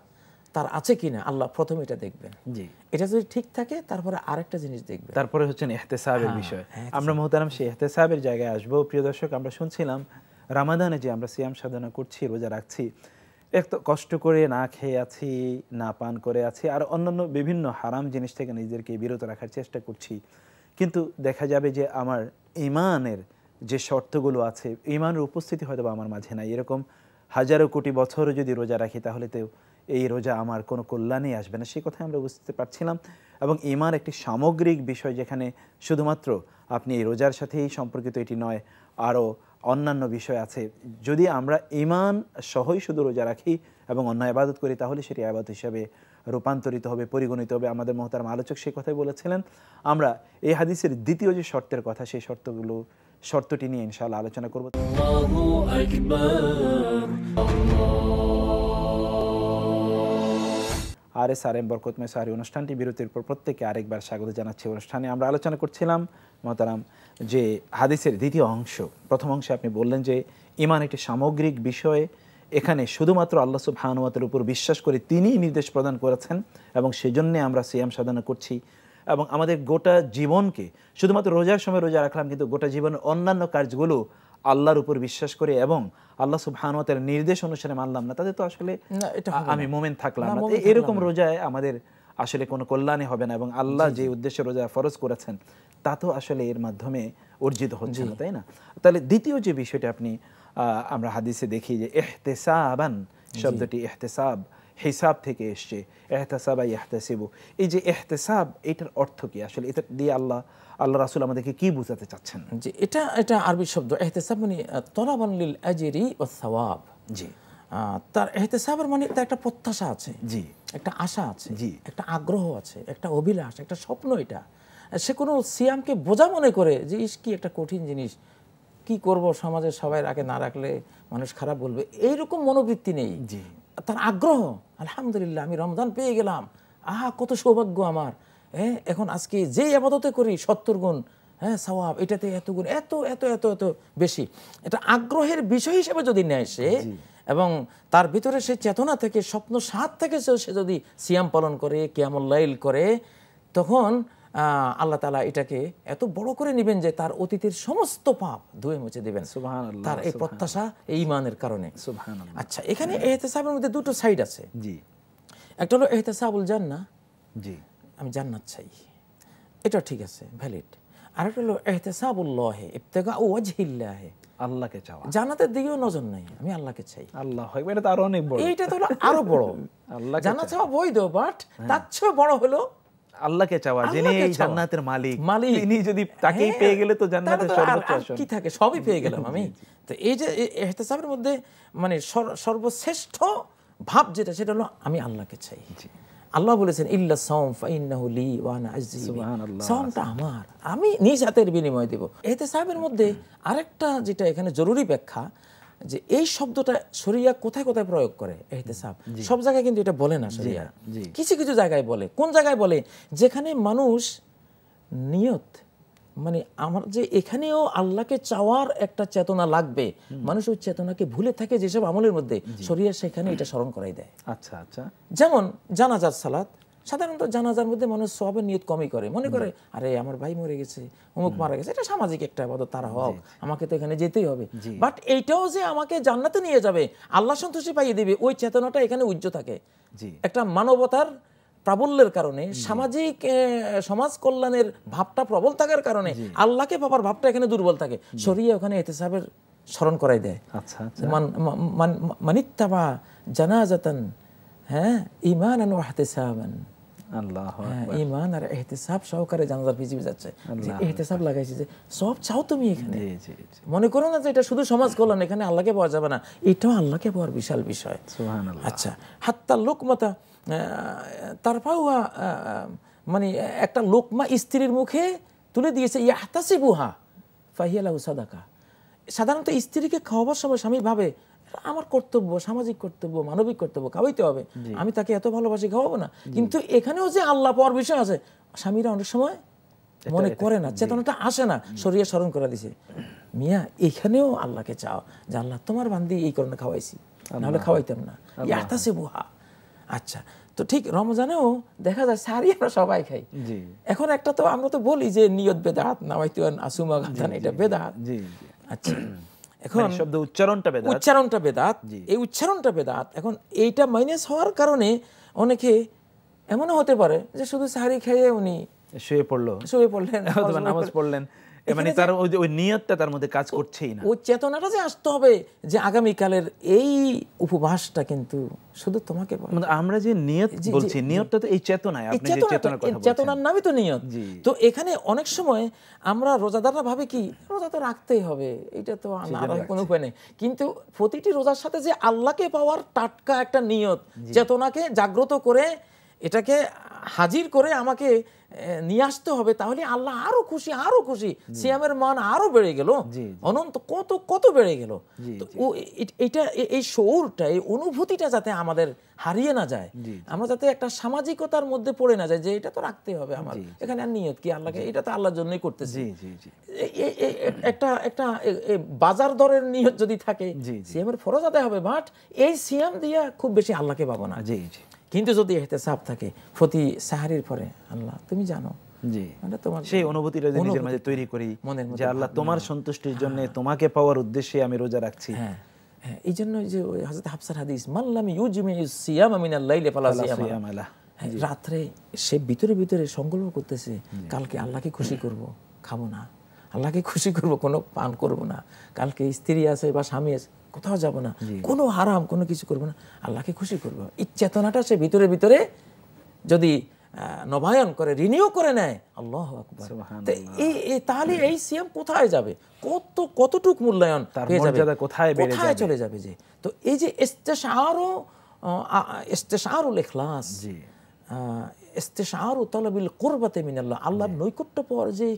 E: তার আছে কিনা আল্লাহ প্রথম এটা দেখবেন। এটা যদি ঠিক থাকে তারপরে আরেকটা জিনিস দেখবেন, তারপরে হচ্ছেন ইহতিসাবের বিষয়। আমরা মুহতারাম সেই ইহতিসাবের জায়গায় আসবো। প্রিয় দর্শক, আমরা শুনছিলাম রমাদানে যে আমরা সিয়াম সাধনা করছি, রোজা রাখছি, এত কষ্ট করে না খেয়ে আছি, না পান করে আছি, আর অন্যান্য বিভিন্ন হারাম জিনিস থেকে নিজেদেরকে বিরত রাখার চেষ্টা করছি, কিন্তু দেখা যাবে যে আমার ঈমানের যে শর্তগুলো আছে, ঈমানের উপস্থিতি হয়তো আমার মাঝে নাই। এরকম হাজারো কোটি বছরও যদি রোজা রাখি, তাহলে তো এই রোজা আমার কোনো কল্যাণই আসবে না। সেই কথা আমরা বুঝতে পারছিলাম। এবং ঈমান একটি সামগ্রিক বিষয়, যেখানে শুধুমাত্র
B: আপনি এই রোজার সাথেই সম্পর্কিত এটি নয়, আরও অন্যান্য বিষয় আছে। যদি আমরা ঈমান সহই শুধু রোজা রাখি এবং অন্য ইবাদত করি, তাহলে সেটি ইবাদত হিসাবে রূপান্তরিত হবে, পরিগণিত হবে। আমাদের মহতারাম আলোচক সেই কথাই বলেছিলেন। আমরা এই হাদিসের দ্বিতীয় যে শর্তের কথা, সেই শর্তটি নিয়ে ইনশাআল্লাহ আলোচনা করব।
A: আল্লাহু আকবার।
B: RSRM বরকতময় সাহারি অনুষ্ঠানটি বিরতির পর প্রত্যেককে আরেকবার স্বাগত জানাচ্ছি। অনুষ্ঠানে আমরা আলোচনা করছিলাম মহতারাম যে হাদিসের দ্বিতীয় অংশ। প্রথম অংশে আপনি বললেন যে ঈমান একটি সামগ্রিক বিষয়, এখানে শুধুমাত্র আল্লাহ সুবহানাহু ওয়া তাআলার উপর বিশ্বাস করে তিনিই নির্দেশ প্রদান করেছেন এবং সেজন্য আমরা সিয়াম সাধনা করছি এবং আমাদের গোটা জীবনকে শুধুমাত্র রোজার সময় রোজা রাখলাম, কিন্তু গোটা জীবনের অন্যান্য কাজগুলো আল্লাহর উপর বিশ্বাস করে এবং আল্লাহ সুবহানাহু ওয়া তাআলার নির্দেশ অনুসারে মানলাম না, তাতে তো আসলে আমি মুমিন থাকলাম না। এরকম রোজায় আমাদের আসলে কোনো কল্যাণই হবে না এবং আল্লাহ যে উদ্দেশ্যে রোজা ফরজ করেছেন তা তো আসলে এর মাধ্যমে অর্জিত হচ্ছে না, তাই না? তাহলে দ্বিতীয় যে বিষয়টা আপনি আমরা হাদিসে দেখি যে ইহতিসাবান শব্দটি ইহতিসাব হিসাব থেকে এসছে, ইহতিসাবা ইয়াহতাসিবু। এই যে ইহতিসাব, এটার অর্থ কি আসলে? এটা দিয়ে আল্লাহ রাসূল আমাদেরকে কি বোঝাতে চাচ্ছেন?
E: যে এটা আরবি শব্দ ইহতিসাব, মানে তলাবান লিল আজরি ওয়াস সাওয়াব।
B: জি,
E: তার ইহতিসাবের মানে তার একটা প্রত্যাশা আছে,
B: জি,
E: একটা আশা আছে,
B: জি,
E: একটা আগ্রহ আছে, একটা অভিলাষ, একটা স্বপ্ন। এটা সে কোনো সিয়ামকে বোঝা মনে করে যে কি একটা কঠিন জিনিস, কি করব, সমাজের সবাই রাখে, না রাখলে মানুষ খারাপ বলবে, এইরকম মনোবৃত্তি নেই।
B: জি,
E: তার আগ্রহ, আলহামদুলিল্লাহ আমি রমজান পেয়ে গেলাম, কত সৌভাগ্য আমার, এখন আজকে যে ইবাদতে করি 70 গুণ সওয়াব, এটাতে এত গুণ, এত এত এত এত বেশি। এটা আগ্রহের বিষয় হিসেবে যদি নেয় সে, এবং তার ভিতরে সে চেতনা থেকে, স্বপ্ন সাত থেকে সে যদি সিয়াম পালন করে, কিয়ামুল লাইল করে, তখন আল্লাহ তাআলা এটাকে এত বড় করে নেবেন যে তার অতীতের সমস্ত পাপ ধুয়ে মুছে দিবেন।
B: সুবহানাল্লাহ।
E: তার এই প্রত্যাশা, এই ঈমানের কারণে।
B: সুবহানাল্লাহ।
E: আচ্ছা, এখানে ইহতিসাবের মধ্যে দুটো সাইড আছে।
B: জি,
E: একটা হলো ইহতিসাবুল জান্নাহ,
B: জি,
E: আমি জান্নাত চাই, এটা ঠিক আছে, ভ্যালিড। আরেকটা হলো ইহতিসাবুল্লাহ ইবতিগাউ ওয়াজহিল্লাহ,
B: আল্লাহকে চাওয়া,
E: জান্নাতের দিকেও নজর নাই, আমি আল্লাহকে চাই।
B: আল্লাহ আকবার, এটা তো আরো অনেক বড়।
E: এইটা তো হলো আরো বড়।
B: আল্লাহকে
E: জান্নাত চাওয়া বৈধ, বাট তার চেয়ে বড় হলো
B: আল্লাহকে চাওয়া, যিনি এই জান্নাতের মালিক, তিনি যদি তাকেই পেয়ে গেলে তো জান্নাতের সর্বোচ্চ আসন।
E: কি থাকে, সবই পেয়ে গেলাম আমি। তো এই যে ইহতিসাবের মধ্যে মানে সর্বশ্রেষ্ঠ ভাব যেটা, সেটা হলো আমি আল্লাহকে চাই। আল্লাহ বলেছেন ইল্লা সাওম ফাইন্নাহু লি ওয়া আনা আজজি বিহি, সাওমটা আমার, আমি নিজ হাতের বিনিময় দেব। ইহতিসাবের মধ্যে আরেকটা যেটা এখানে জরুরি ব্যাখ্যা, যে এই শব্দটা শরিয়া কোথায় কোথায় প্রয়োগ করে ইহতিসাব, সব জায়গায় কিন্তু এটা বলে না শরিয়া, কিছু কিছু জায়গায় বলে। কোন জায়গায় বলে? যেখানে মানুষ নিয়ত, মানে আমার যে এখানেও আল্লাহকে চাওয়ার একটা চেতনা লাগবে, মানুষ ওই চেতনাকে ভুলে থাকে যেসব আমলের মধ্যে, শরিয়া সেখানে এটা স্মরণ করাই দেয়।
B: আচ্ছা, আচ্ছা।
E: যেমন জানাজার সালাত, সাধারণত জানাজার মধ্যে মানুষ সওয়াবের নিয়ত কমই করে, মনে করে আরে আমার ভাই মরে গেছে, অমুক মারা গেছে, এটা সামাজিক একটা ইবাদত, তারা হোক, আমাকে তো এখানে যেতেই হবে। বাট এইটাও যে আমাকে জান্নাতে নিয়ে যাবে, আল্লাহ সন্তুষ্টি পাইয়ে দিবে, ওই চেতনাটা এখানে উজ্জ্ব থাকে। একটা মানবতার প্রাবল্যের কারণে, সামাজিক সমাজ কল্যাণের ভাবটা প্রবল থাকার কারণে আল্লাহকে পাবার ভাবটা এখানে দুর্বল থাকে। শরিয়া ওখানে ইহতিসাবের স্মরণ করাই দেয়।
B: আচ্ছা,
E: মানিত্তাবা জানাজাতান ঈমানান ওয়া ইহতিসাবান,
B: আল্লাহু
E: আকবার, ঈমান আর ইহতিসাব সহকারে জানাজার পিছিয়ে যাচ্ছে। যে ইহতিসাব লাগাইছে যে সব চাও তুমি এখানে, মনে করো না যে এটা শুধু সমাজ কল্যাণ, এখানে আল্লাহকে পাওয়া যাবে না, এটাও আল্লাহকে পাওয়ার বিশাল বিষয়।
B: সুবহানাল্লাহ।
E: আচ্ছা, হাত্তা লোকমাতা তারফাউহা, মানে একটা লোকমা স্ত্রীর মুখে তুলে দিয়েছে, ইয়াহতাসিবুহা ফাহিয়া লাহু সাদাকা। সাধারণত স্ত্রীকে খাওয়াবার সময় স্বামী ভাবে আমার কর্তব্য, সামাজিক কর্তব্য, মানবিক কর্তব্য, খাওয়াইতে হবে, আমি তাকে এত ভালোবাসি, খাওয়াবো না। কিন্তু এখানেও যে আল্লাহ পাওয়ার বিষয় আছে, স্বামীরা অনেক সময় মনে করে না, চেতনাটা আসে না, শরিয়া স্মরণ করে দিছে, মিয়া এখানেও আল্লাহকে চাও যে আল্লাহ তোমার বান্দি এই কারণে খাওয়াইছি, নাহলে খাওয়াইতাম না, ইয়াহতাসিবুহা। আচ্ছা, তো ঠিক রমজানেও দেখা যায় সারি আমরা সবাই খাই। এখন একটা তো আমরা তো বলি যে নিয়ত বেদাত, নাওয়াইতুন আসুমা গাদান, এটা বেদাত। আচ্ছা, এখন
B: শব্দ উচ্চারণটা
E: বেদাত, এই উচ্চারণটা বেদাত। এখন এইটা মাইনাস হওয়ার কারণে অনেকে এমনও হতে পারে যে শুধু সাহারি খেয়ে উনি শুয়ে পড়লেন,
B: নামাজ পড়লেন, মানে তার ওই নিয়তটা তার মধ্যে কাজ করছেই না,
E: ওই চেতনাটা যে আসতে হবে যে আগামীকালের এই উপবাসটা কিন্তু শুধু তোমাকে বলে।
B: মানে আমরা যে নিয়ত বলছি, নিয়তটা তো এই চেতনায়, আপনি যে চেতনার কথা বলছেন,
E: চেতনার নামই তো নিয়ত। তো এখানে অনেক সময় আমরা রোজাদাররা ভাবে কি রোজা তো রাখতেই হবে, এটা তো আর কোনো উপায় নেই, কিন্তু প্রতিটি রোজার সাথে যে আল্লাহকে পাওয়ার টাটকা একটা নিয়ত, চেতনাকে জাগ্রত করে এটাকে হাজির করে আমাকে নিয়ে আসতে হবে, তাহলে আল্লাহ আরো খুশি, আরো খুশি, সিয়ামের মান আরো বেড়ে গেল, অনন্ত কত কত বেড়ে গেল। তো এটা এই শৌরটা, এই অনুভূতিটা যাতে আমাদের হারিয়ে না যায়, আমরা যাতে একটা সামাজিকতার মধ্যে পড়ে না যায় যে এটা তো রাখতে হবে আমার, এখানে আর নিয়ত কি আল্লাহকে, এটা তো আল্লাহর জন্যই করতেছি। একটা বাজার দরের নিয়ত যদি থাকে, সিয়ামের ফরজ আদায় হবে, বাট এই সিয়াম দিয়া খুব বেশি আল্লাহকে পাবো না। কিন্তু যদি ইহতিসাব থাকে প্রতি সাহারির পরে, আল্লাহ তুমি জানো, মানে তোমার
B: সেই অনুভূতিটা নিজের মাঝে তৈরি করি যে আল্লাহ তোমার সন্তুষ্টির জন্য, তোমাকে পাওয়ার উদ্দেশ্যে আমি রোজা রাখছি।
E: হ্যাঁ, এই জন্য যে হযরত হাফসার হাদিস, মাল্লাম ইউজমি সিয়াম মিনাল লাইলি ফালা সিয়াম আলা, রাতে সে ভিতরে ভিতরে সংকল্প করতেছে কালকে আল্লাহকে খুশি করব, খাবো না, আল্লাহকে খুশি করব, কোনো পান করব না, কালকে স্ত্রী আছে বা স্বামী আছে কোথাও যাব না, কোনো হারাম কোনো কিছু করবো না, আল্লাহকে খুশি করবো, এই চেতনাটা সে ভিতরে ভিতরে যদি নবায়ন করে, রিনিউ করে নেয়, আল্লাহু আকবার, তাহলে এই সিয়াম কোথায় যাবে, কতটুক মূল্যায়ন পেয়ে যাবে, কোথায় চলে যাবে। যে তো এই যে ইস্তেশারুল ইখলাস, ইস্তেশারু তালাবিল কুরবাতি মিনাল্লাহ, আল্লাহর নৈকট্য পাওয়ার যে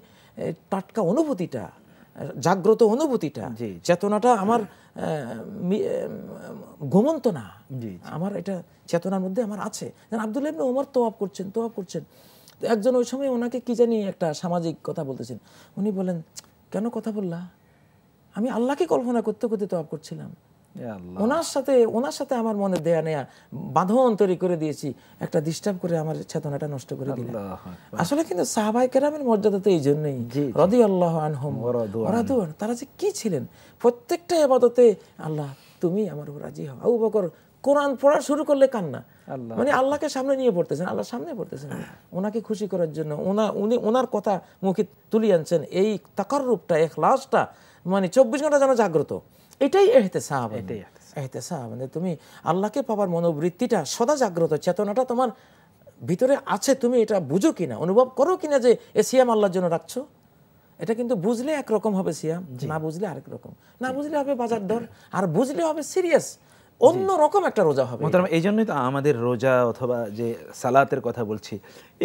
E: টাটকা অনুভূতিটা, জাগ্রত অনুভূতিটা, চেতনাটা আমার ঘুমন্ত না, আমার এটা চেতনার মধ্যে আমার আছে। আব্দুল্লাহ ইবনে ওমর তোয়াব করছেন, একজন ওই সময় ওনাকে কি জানি একটা সামাজিক কথা বলতেছেন, উনি বলেন কেন কথা বললা, আমি আল্লাহকে কল্পনা করতে করতে তোয়াব করছিলাম, ওনার সাথে আমার মনে দেয়া নেয়া বাঁধন তৈরি করে দিয়েছি, একটা ডিস্টার্ব করে আমার চেতনাটা নষ্ট করে দিলেন। আসলে কিন্তু সাহাবায়ে কেরামের মর্যাদা তো এই জন্যই, রাদিয়াল্লাহু আনহুম ওয়া রাদু আনহু, তারা যে কি ছিলেন, প্রত্যেকটা ইবাদতে আল্লাহ তুমি আমার উপর রাজি হও। আবু বকর কোরআন পড়া শুরু করলে কান্না, মানে আল্লাহকে সামনে নিয়ে পড়তেছেন, আল্লাহ সামনে পড়তেছেন, ওনাকে খুশি করার জন্য উনি ওনার কথা মুখে তুলে আনছেন, এই তাকাররুবটা, ইখলাসটা মানে 24 ঘন্টা যেন জাগ্রত। এটাই ইহতিসাব। ইহতিসাব মানে তুমি আল্লাহকে পাওয়ার মনোবৃত্তিটা সদা জাগ্রত, চেতনাটা তোমার ভিতরে আছে, তুমি এটা বুঝো কিনা, অনুভব করো কিনা যে এ সিয়াম আল্লাহর জন্য রাখছো। এটা কিন্তু বুঝলে একরকম হবে সিয়াম, না বুঝলে আরেক রকম, না বুঝলে হবে বাজার দর, আর বুঝলে হবে সিরিয়াস, অন্য রকম একটা রোজা হবে।
B: এই জন্যই তো আমাদের রোজা অথবা যে সালাতের কথা বলছি,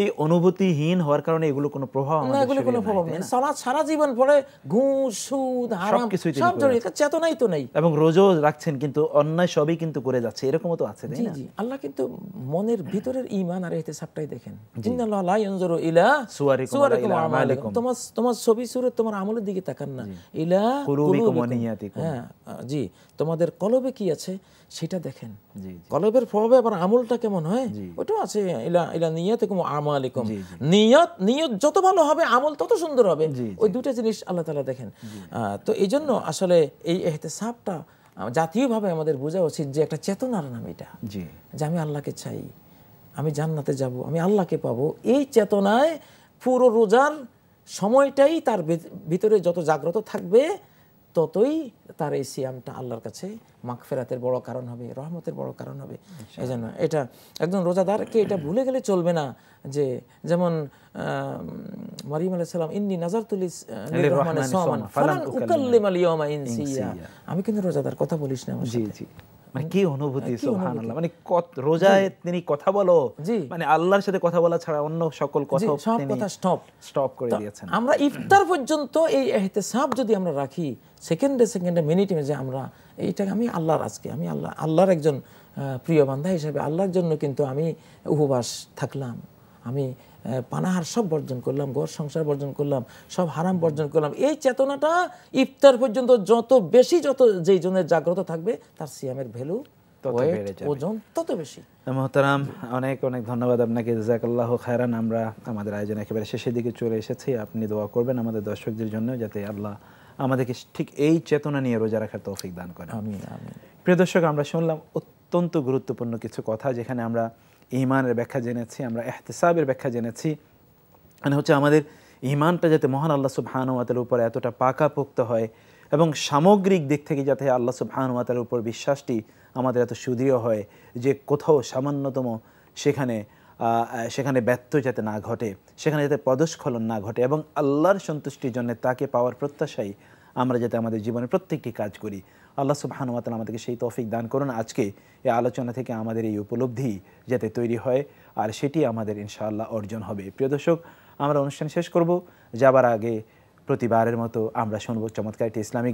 B: এই অনুভূতিহীন হওয়ার কারণে এগুলো কোনো প্রভাব
E: না, এগুলো কোনো প্রভাব নেই। সালাত সারা জীবন পড়ে ঘুষ, সুদ, হারাম সব জড়িয়ে, চেতনাই তো নেই।
B: এবং রোজাও রাখছেন কিন্তু অন্যায় সবই কিন্তু করে যাচ্ছে, এরকমও তো আছে, তাই না?
E: জি, আল্লাহ কিন্তু মনের ভিতরের ঈমান আর ইহতিসাবটাই দেখেন। ইন্নাল্লাহা লা ইয়ানজুরু ইলা সুওয়ারিকুম ওয়া ইলা আমালিকুম, তোমার ছবি সুরত, তোমার আমলের দিকে তাকান না, ইলা কুলুবিকুম ওয়া নিয়াতিকুম, হ্যাঁ জি, তোমাদের কলবে কি আছে সেটা দেখেন। কলবের প্রভাবে আবার আমলটা কেমন হয় ওটাও আছে, ইলা নিয়াতিকুম ওয়া আমালিকুম, নিয়ত যত ভালো হবে আমল তত সুন্দর হবে, ওই দুটো জিনিস আল্লাহ তাআলা দেখেন। তো এই জন্য আসলে এই ইহতিসাবটা জাতীয়ভাবে আমাদের বোঝা উচিত যে একটা চেতনার নাম এটা, যে আমি আল্লাহকে চাই, আমি জান্নাতে যাব, আমি আল্লাহকে পাবো। এই চেতনায় পুরো রোজার সময়টাই তার ভিতরে যত জাগ্রত থাকবে, ততই তার এই সিয়ামটা আল্লাহর কাছে মাগফিরাতের বড় কারণ হবে, রহমতের বড় কারণ হবে। এই জন্য এটা একজন রোজাদারকে এটা ভুলে গেলে চলবে না, যে যেমন মারিয়াম আলাইহিস সালাম, ইন্নী নাযারতু লিররহমানি সাওমান ফালান উকাল্লিমাল ইয়াওমা ইনসিয়া, আমি কিন্তু রোজাদার, কথা বলিস না আমার সাথে।
B: মানে কি অনুভূতি, সুবহানাল্লাহ, মানে রোজায় তিনি কথা বলো, মানে আল্লাহর সাথে কথা বলা ছাড়া অন্য সকল কথা স্টপ করে দিয়েছেন।
E: আমরা ইফতার পর্যন্ত এই ইহতিসাব যদি আমরা রাখি, সেকেন্ডে মিনিটে, যে আমরা এইটা আমি আল্লাহর, আজকে আমি আল্লাহর একজন প্রিয় বান্দা হিসেবে আল্লাহর জন্য কিন্তু আমি উপবাস থাকলাম, আমি পানাহার সব বর্জন করলাম, ঘর সংসার বর্জন করলাম, সব হারাম বর্জন করলাম, এই চেতনাটা ইফতার পর্যন্ত যত যেই জনের জাগ্রত থাকবে, তার সিয়ামের ভ্যালু, ওজন তত বেশি।
B: মুহতারাম, অনেক অনেক ধন্যবাদ আপনাকে, জাযাকাল্লাহু খায়রান। আমরা আমাদের আয়োজন একেবারে শেষের দিকে চলে এসেছি। আপনি দোয়া করবেন আমাদের দর্শকদের জন্য, যাতে আল্লাহ আমাদেরকে ঠিক এই চেতনা নিয়ে রোজা রাখার তৌফিক দান করেন।
E: আমিন আমিন।
B: প্রিয় দর্শক, আমরা শুনলাম অত্যন্ত গুরুত্বপূর্ণ কিছু কথা, যেখানে আমরা ঈমানের ব্যাখ্যা জেনেছি, আমরা ইহতিসাবের ব্যাখ্যা জেনেছি। মানে হচ্ছে আমাদের ঈমানটা যাতে মহান আল্লাহ সুবহানাহু ওয়া তাআলার উপর এতটা পাকাপোক্ত হয় এবং সামগ্রিক দিক থেকে যাতে আল্লাহ সুবহানাহু ওয়া তাআলার উপর বিশ্বাসটি আমাদের এত সুদৃঢ় হয় যে কোথাও সামান্যতম সেখানে ব্যর্থ যাতে না ঘটে, সেখানে যাতে পদস্খলন না ঘটে, এবং আল্লাহর সন্তুষ্টির জন্য তাকে পাওয়ার প্রত্যাশায় আমরা যাতে আমাদের জীবনে প্রত্যেকটি কাজ করি। আল্লাহ সুবহানাহু ওয়া তাআলা আমাদেরকে সেই তৌফিক দান করুন। আজকে এই আলোচনা থেকে আমাদের এই উপলব্ধি যাতে তৈরি হয়, আর সেটি আমাদের ইনশাআল্লাহ অর্জন হবে। প্রিয় দর্শক, আমরা অনুষ্ঠান শেষ করব, যাবার আগে প্রতিবারের মতো আমরা শুনব চমৎকার একটি ইসলামী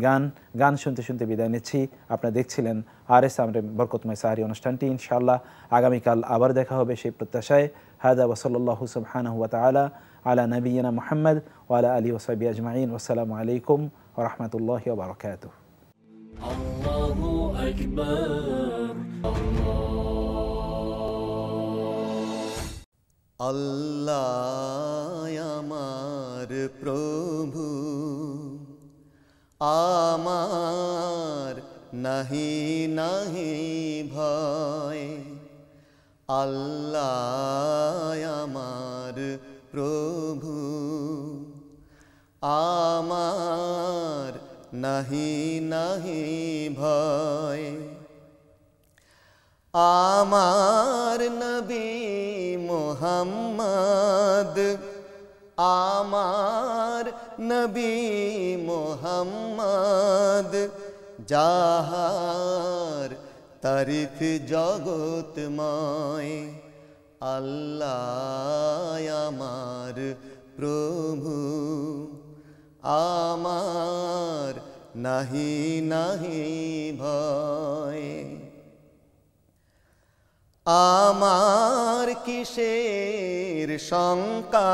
B: গান শুনতে শুনতে বিদায় নিচ্ছি। আপনারা দেখছিলেন RS আমাদের বরকতময় সাহারি অনুষ্ঠানটি। ইনশাআল্লাহ আগামীকাল আবার দেখা হবে সেই প্রত্যাশায়। হাদা ওয়া সাল্লাল্লাহু সুবহানাহু ওয়া তাআলা আলা নবিয়িনা মুহাম্মদ ওয়া আলা আলিহি ওয়া সাহবিহি আজমাইন। ওয়াসসালামু আলাইকুম ওয়া রাহমাতুল্লাহি ওয়া বারাকাতুহু।
A: আল্লাহু আকবার।
C: আল্লাহ আমার প্রভু, আমার নাহি নাহি ভয়। আল্লাহ আমার প্রভু, আমার নাহি নাহি ভয়। আমার নবী মুহাম্মদ, আমার নবী মুহাম্মদ, যাহার তারিফ জগৎময়। আল্লাহ আমার প্রভু, আমার নাহি নাহি ভয়। আমার কিসের শঙ্কা,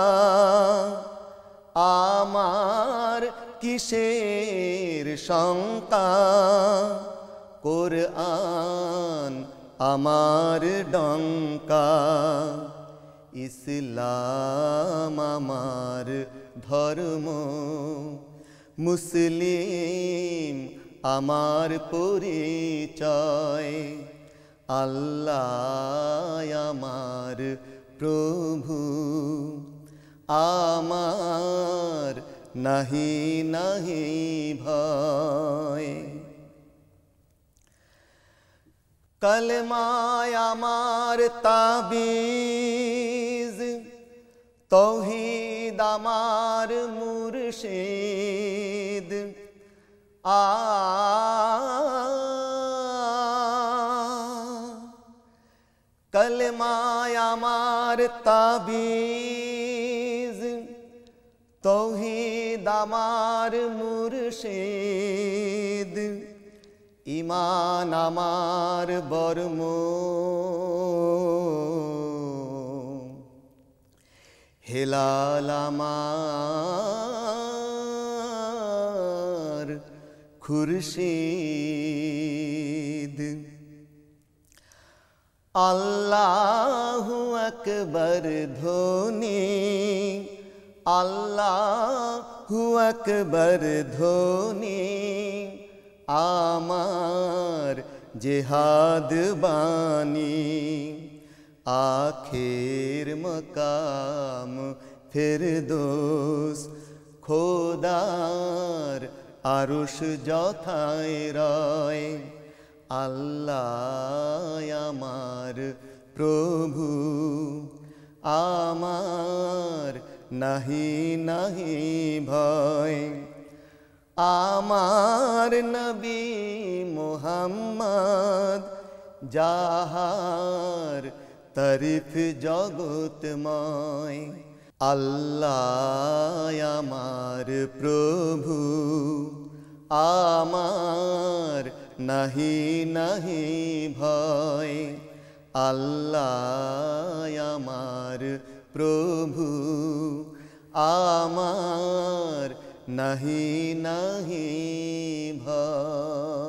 C: আমার কিসের শঙ্কা, কোরআন আমার ডঙ্কা। ইসলাম আমার ধর্ম, মুসলিম আমার পরিচয়। আল্লাহ আমার প্রভু, আমার নাহি নাহি ভয়। কলমায় আমার তাবিজ, তৌহিদ আমার মুর্শিদ। কলমায় আমার তাবিজ, তৌহিদ আমার মুর্শিদ। ঈমান আমার বর্ম, হেলাল আমার খুরশিদ। আল্লাহু আকবার ধ্বনি, আল্লাহু আকবার ধ্বনি, আমার জিহাদ বাণী। আখের মকাম ফিরদৌস, খোদার আরশ যথায় রয়। আল্লাহ আমার প্রভু, আমার নাহি নাহি ভয়। আমার নবী মুহাম্মদ, যাহার তারিফ জগৎময়। আল্লাহ আমার প্রভু, আমার নাহি নাহি ভয়। আল্লাহ আমার প্রভু, আমার নাহি নাহি ভয়।